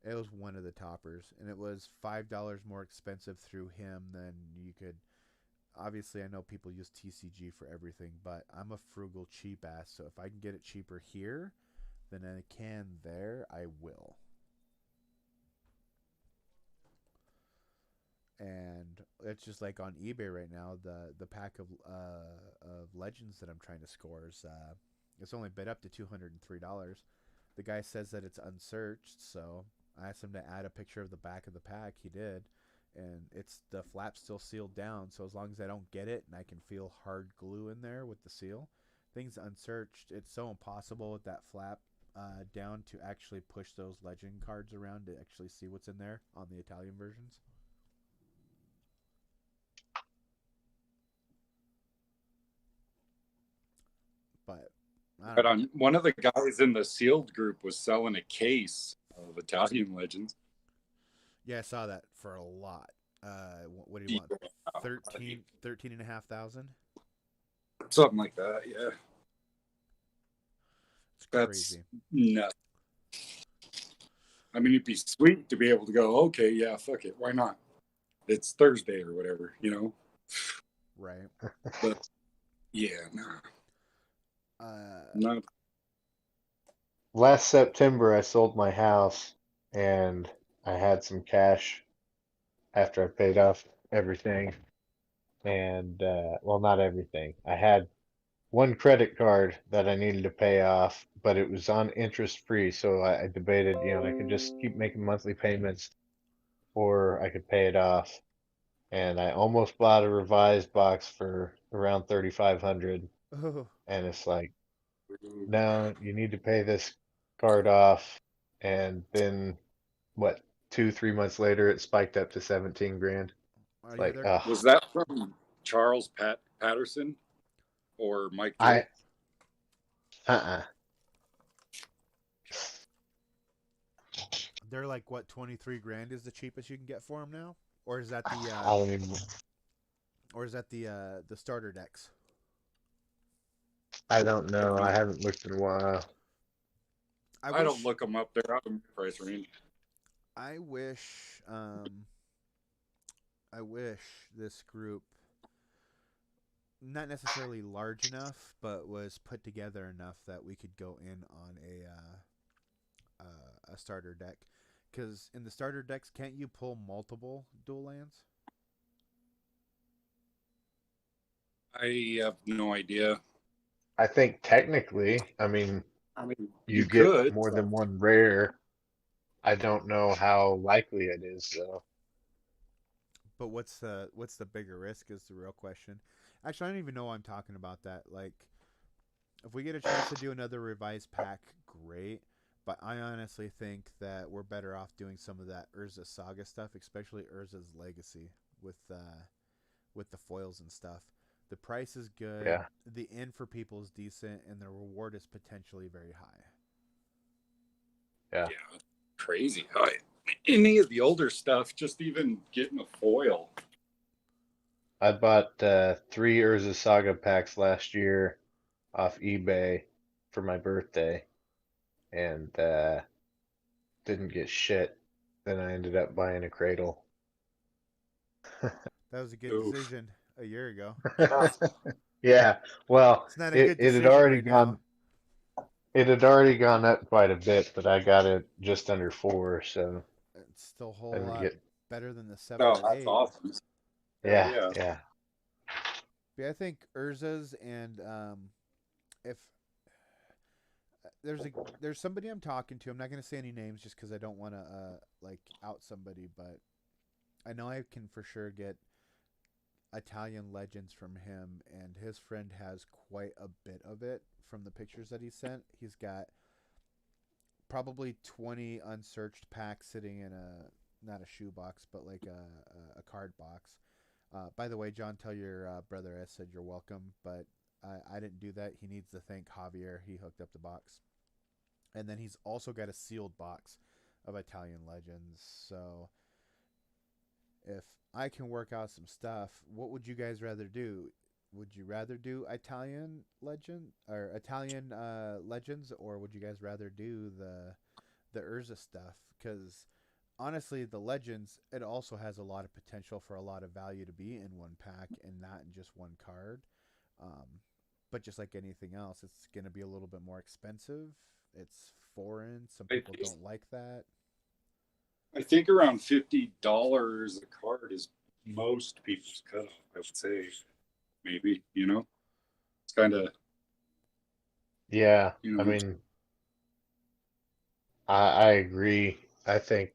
It was one of the toppers, and it was $5 more expensive through him than you could obviously I know people use TCG for everything, but I'm a frugal cheap ass, so if I can get it cheaper here than I can there, I will. And it's just like on eBay right now, the pack of legends that I'm trying to score is it's only bid up to $203. The guy says that it's unsearched, so I asked him to add a picture of the back of the pack. He did, and it's the flap's still sealed down. So as long as I don't get it and I can feel hard glue in there with the seal, things unsearched. It's so impossible with that flap down to actually push those legend cards around to actually see what's in there on the Italian versions. But I But don't know. one of the guys in the sealed group was selling a case of Italian legends. Yeah, I saw that for a lot. What do you want? 13,500? Something like that, yeah. It's That's crazy. nuts. I mean, it'd be sweet to be able to go, okay, yeah, fuck it, why not? It's Thursday or whatever, you know? Right. But, yeah, nah. Not Last September, I sold my house and I had some cash after I paid off everything. And, well, not everything. I had one credit card that I needed to pay off, but it was on interest free. So I debated, I could just keep making monthly payments or I could pay it off. And I almost bought a revised box for around 3,500. Oh, And it's like, no, you need to pay this card off. And then what, 2, 3 months later, it spiked up to 17 grand. are you Like, there? Was that from Charles Patterson or Mike Gill? uh-uh. They're like what, 23 grand is the cheapest you can get for them now, or is that the I don't even, the starter decks? I don't know. I haven't looked in a while. I don't look them up. They're out of price range. I wish this group, not necessarily large enough, but was put together enough that we could go in on a starter deck. Because in the starter decks, can't you pull multiple dual lands? I have no idea. I think technically, I mean, you get could. more than one rare. I don't know how likely it is, though. But what's the bigger risk is the real question. Actually, I don't even know why I'm talking about that. Like, if we get a chance to do another revised pack, great. But I honestly think that we're better off doing some of that Urza Saga stuff, especially Urza's Legacy with the foils and stuff. The price is good. Yeah. The in for people is decent, and the reward is potentially very high. Yeah. Yeah, crazy. Any of the older stuff, just even getting a foil. I bought 3 Urza Saga packs last year off eBay for my birthday, and didn't get shit. Then I ended up buying a cradle. That was a good Oof. decision a year ago. Yeah, well, It's not a good it had decision already right gone. now. It had already gone up quite a bit, but I got it just under 4, so It's still a whole didn't lot get. better than the 7 Oh, or that's 8. awesome. Yeah, yeah. Yeah, I think Urza's and if there's somebody I'm talking to. I'm not going to say any names just because I don't want to like out somebody, but I know I can for sure get Italian legends from him, and his friend has quite a bit of it from the pictures that he sent. He's got probably 20 unsearched packs sitting in not a shoebox, but like a card box. By the way, John, tell your brother I said you're welcome, but I didn't do that. He needs to thank Javier. He hooked up the box. And then he's also got a sealed box of Italian legends. So if I can work out some stuff, what would you guys rather do? Would you rather do Italian legend or Italian legends, or would you guys rather do the Urza stuff? Because honestly, the Legends, it also has a lot of potential for a lot of value to be in one pack and not in just one card. Um, but just like anything else, it's going to be a little bit more expensive. It's foreign. Some I people don't like that. I think around $50 a card is most people's cutoff. I would say maybe it's kind of Yeah, you I know mean, I agree. I think,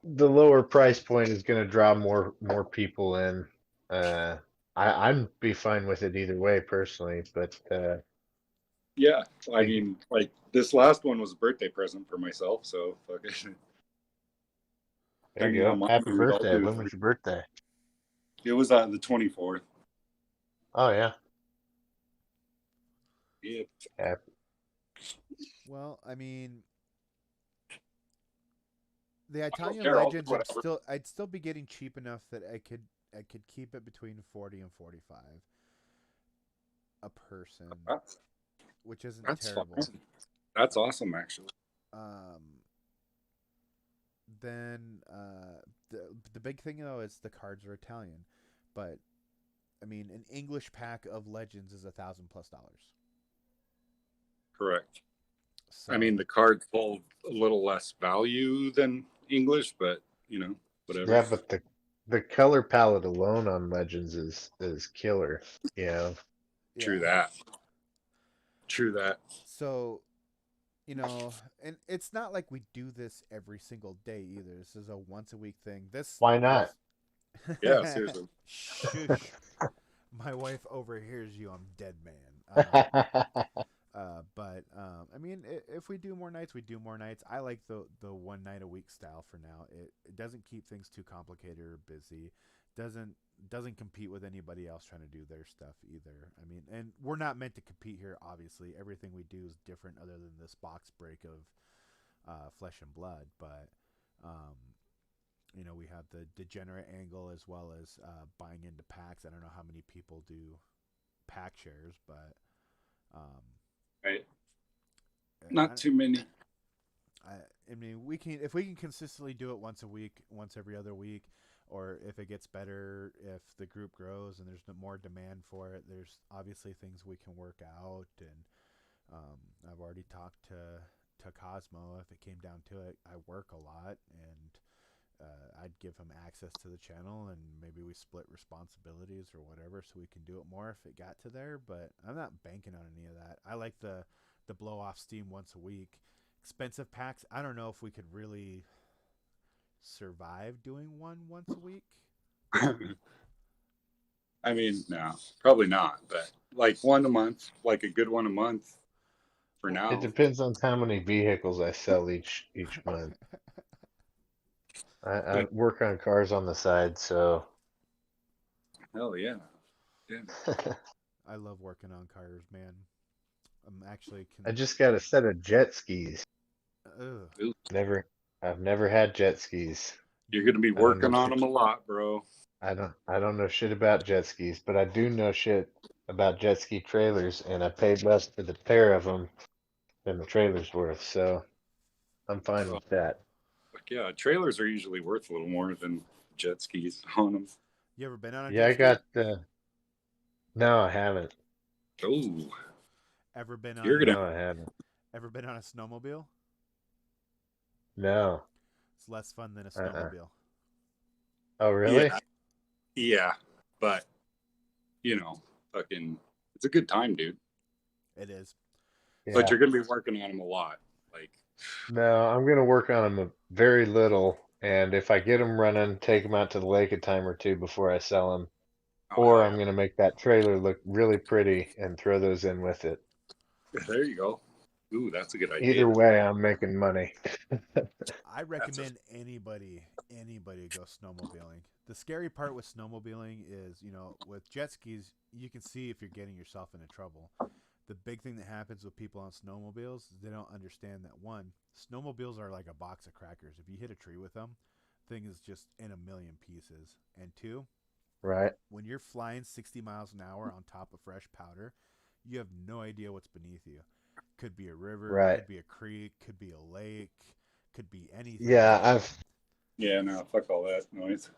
the lower price point is going to draw more people in. Uh, I'd be fine with it either way personally, but yeah. I I think mean, like this last one was a birthday present for myself, so fuck it. there you Depending on go. how Happy money, I'll birthday. do. When was your birthday? It was the 24th. Oh yeah. Yep. Happy. Well, I mean, the I don't Italian care. I'll do Legends, whatever. I'd still be getting cheap enough that I could keep it between 40 and 45 a person, That's, which isn't that's terrible. fine. That's awesome, actually. Um, then the big thing though is the cards are Italian, but I mean an English pack of Legends is $1,000+. Correct. I mean, So the cards hold a little less value than English, but whatever. Yeah, but the color palette alone on Legends is killer. You know. True yeah, that. True that. so and it's not like we do this every single day either. This is a once a week thing. Why not? Yeah, seriously. Shush. My wife overhears you. I'm dead man. But I mean, if we do more nights, we do more nights. I like the one night a week style for now. It doesn't keep things too complicated or busy. Doesn't compete with anybody else trying to do their stuff either. I mean, and we're not meant to compete here. Obviously, everything we do is different, other than this box break of Flesh and Blood. But um, we have the degenerate angle as well as buying into packs. I don't know how many people do pack shares, but um, Right. I, Not too many. I, I mean, we can if we can consistently do it once a week, once every other week, or if it gets better, if the group grows and there's more demand for it, there's obviously things we can work out. And I've already talked to Cosmo. If it came down to it, I work a lot, and I'd give him access to the channel, and maybe we split responsibilities or whatever, so we can do it more if it got to there. But I'm not banking on any of that. I like the blow off steam once a week. Expensive packs. I don't know if we could really survive doing one once a week. I mean, no, probably not. But like one a month, like a good one a month for Well, It now. depends on how many vehicles I sell each month. I work on cars on the side, so Hell yeah. Yeah. I love working on cars, man. I'm actually I just got a set of jet skis. ugh. Ooh, I've never had jet skis. you're gonna be I don't know working on shit. them a lot, bro. I don't know shit about jet skis, but I do know shit about jet ski trailers, and I paid less for the pair of them than the trailer's worth, so I'm fine Oh, with that. fuck yeah, trailers are usually worth a little more than jet skis on them. You ever been on a Yeah, jet I ski? got no, I haven't. Oh, Ever been on you're a gonna. No, I haven't. ever been on a snowmobile? No. It's less fun than a Uh-uh. snowmobile. Oh, really? Yeah, yeah, but fucking, it's a good time, dude. It is. But Yeah. you're gonna be working on them a lot. Like, No, I'm gonna work on them a very little, and if I get them running, take them out to the lake a time or two before I sell them, oh or hell I'm gonna make that trailer look really pretty and throw those in with it. yeah, there you go. Ooh, that's a good Either idea. way, I'm making money. I That's a recommend anybody go snowmobiling. The scary part with snowmobiling is, with jet skis, you can see if you're getting yourself into trouble. The big thing that happens with people on snowmobiles is they don't understand that one, snowmobiles are like a box of crackers. If you hit a tree with them, thing is just in a million pieces. And two, Right? when you're flying 60 miles an hour on top of fresh powder, you have no idea what's beneath you. Could be a river, Right. could be a creek, could be a lake, could be anything. Yeah, Yeah, no, fuck all that noise.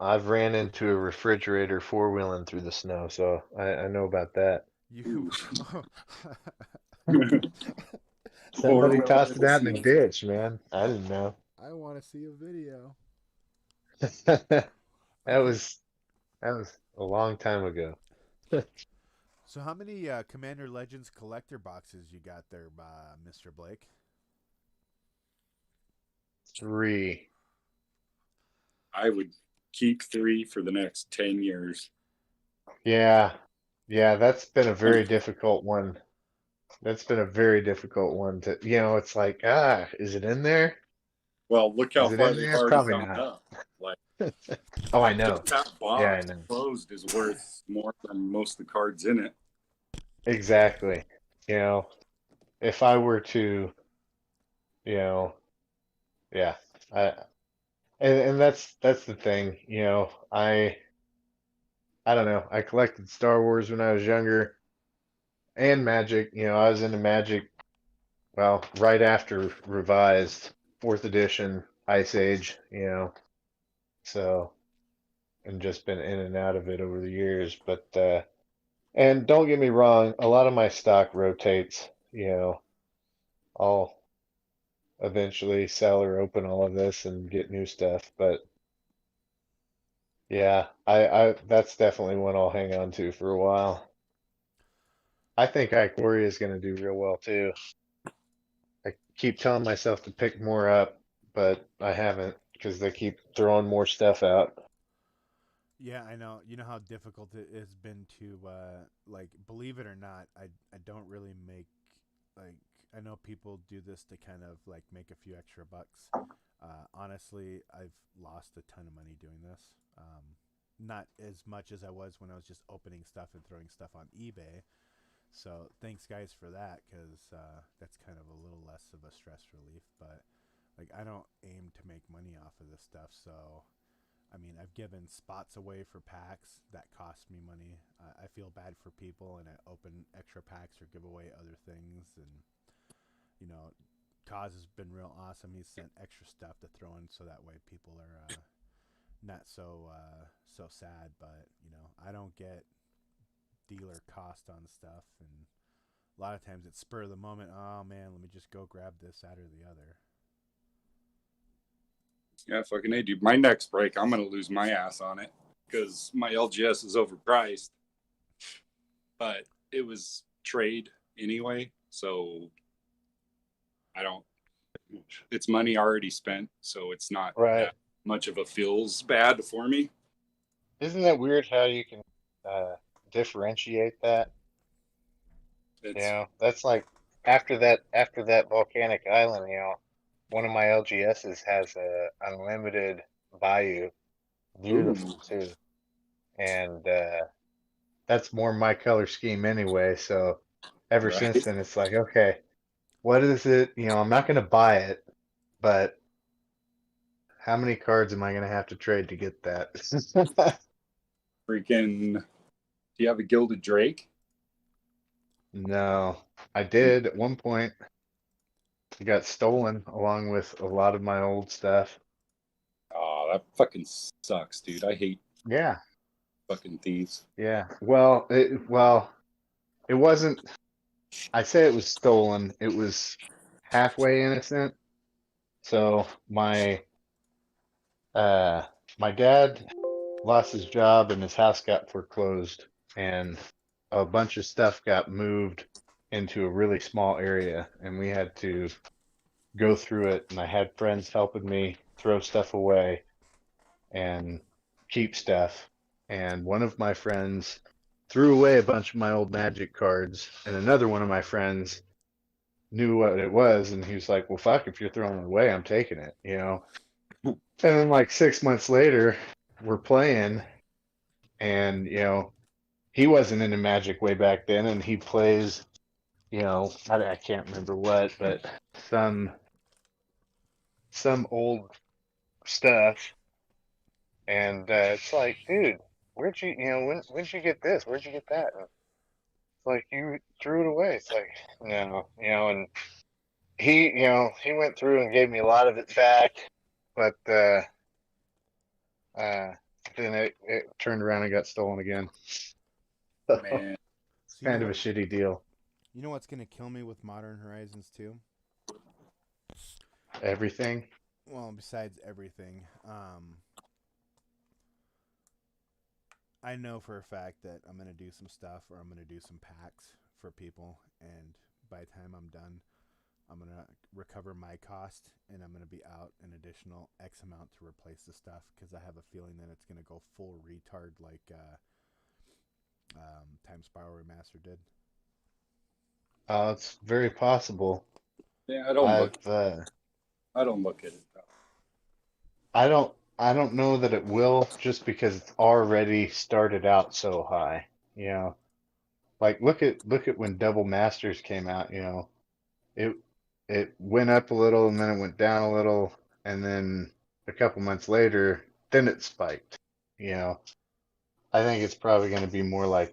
I've ran into a refrigerator four-wheeling through the snow, so I know about that. You. Somebody Four-wheeler tossed in it the out in the snow. ditch, man. I didn't know. I want to see a video. That Okay. was a long time ago. So how many Commander Legends collector boxes you got there, Mr. Blake? 3. I would keep 3 for the next 10 years. Yeah. Yeah, that's been a very difficult one. That's been a very difficult one to, it's like, is it in there? Well, look how Is it far in they've there? It's already probably gone not. up. Like, Oh, I know. just that Yeah, I box know. closed is worth more than most of the cards in it. Exactly. If I were to, yeah, I, and that's the thing, I don't know. I collected Star Wars when I was younger and Magic. I was into Magic, well, right after revised fourth edition Ice Age, so and just been in and out of it over the years. But and don't get me wrong, a lot of my stock rotates. I'll eventually sell or open all of this and get new stuff. But yeah, I that's definitely one I'll hang on to for a while. I think Ikoria is going to do real well too. I keep telling myself to pick more up, but I haven't because they keep throwing more stuff out. Yeah, I know. You know how difficult it has been to like, believe it or not, I don't really make, like, I know people do this to kind of like make a few extra bucks. Honestly, I've lost a ton of money doing this. Not as much as I was when I was just opening stuff and throwing stuff on eBay. So thanks guys for that, because that's kind of a little less of a stress relief. But like, I don't aim to make money off of this stuff, so I mean, I've given spots away for packs that cost me money. I feel bad for people, and I open extra packs or give away other things. And you know, Kaz has been real awesome. He's sent extra stuff to throw in, so that way people are not so sad. But I don't get dealer cost on stuff, and a lot of times it's spur of the moment. Oh man, let me just go grab this, that, or the other. Yeah, fucking A, dude. My next break, I'm going to lose my ass on it because my LGS is overpriced. But it was trade anyway, so I don't. It's money already spent, so it's not Right. that much of a feels bad for me. Isn't that weird how you can differentiate that? That's like after that volcanic island, one of my LGSs has a unlimited bayou. Beautiful too. And that's more my color scheme anyway, so ever Right. since then it's like, okay, what is it? I'm not gonna buy it, but how many cards am I gonna have to trade to get that? Freaking, do you have a Gilded Drake? No, I did at one point. It got stolen along with a lot of my old stuff. Oh, that fucking sucks, dude. I hate Yeah, fucking thieves. yeah. Well, it wasn't. I say it was stolen. It was halfway innocent. So my dad lost his job and his house got foreclosed, and a bunch of stuff got moved into a really small area, and we had to go through it. And I had friends helping me throw stuff away and keep stuff. And one of my friends threw away a bunch of my old Magic cards, and another one of my friends knew what it was, and he was like, "Well, fuck, if you're throwing it away, I'm taking it." And then like 6 months later, we're playing, and he wasn't into Magic way back then, and he plays, I can't remember what, but some old stuff. And it's like, dude, where'd you, when'd you get this? Where'd you get that? And like you threw it away. It's like, no, and he went through and gave me a lot of it back, but then it turned around and got stolen again. So Man, it's So kind of a shitty deal. you know what's gonna kill me with Modern Horizons 2? Everything. Well, besides everything, I know for a fact that I'm gonna do some stuff, or I'm gonna do some packs for people, and by the time I'm done, I'm gonna recover my cost, and I'm gonna be out an additional X amount to replace the stuff, because I have a feeling that it's gonna go full retard like Time Spiral Remastered did. It's very possible. yeah, I don't look. I've I don't look at it. I don't know that it will, just because it's already started out so high. You know, like look at when Double Masters came out. It it went up a little and then it went down a little, and then a couple months later, then it spiked. I think it's probably going to be more like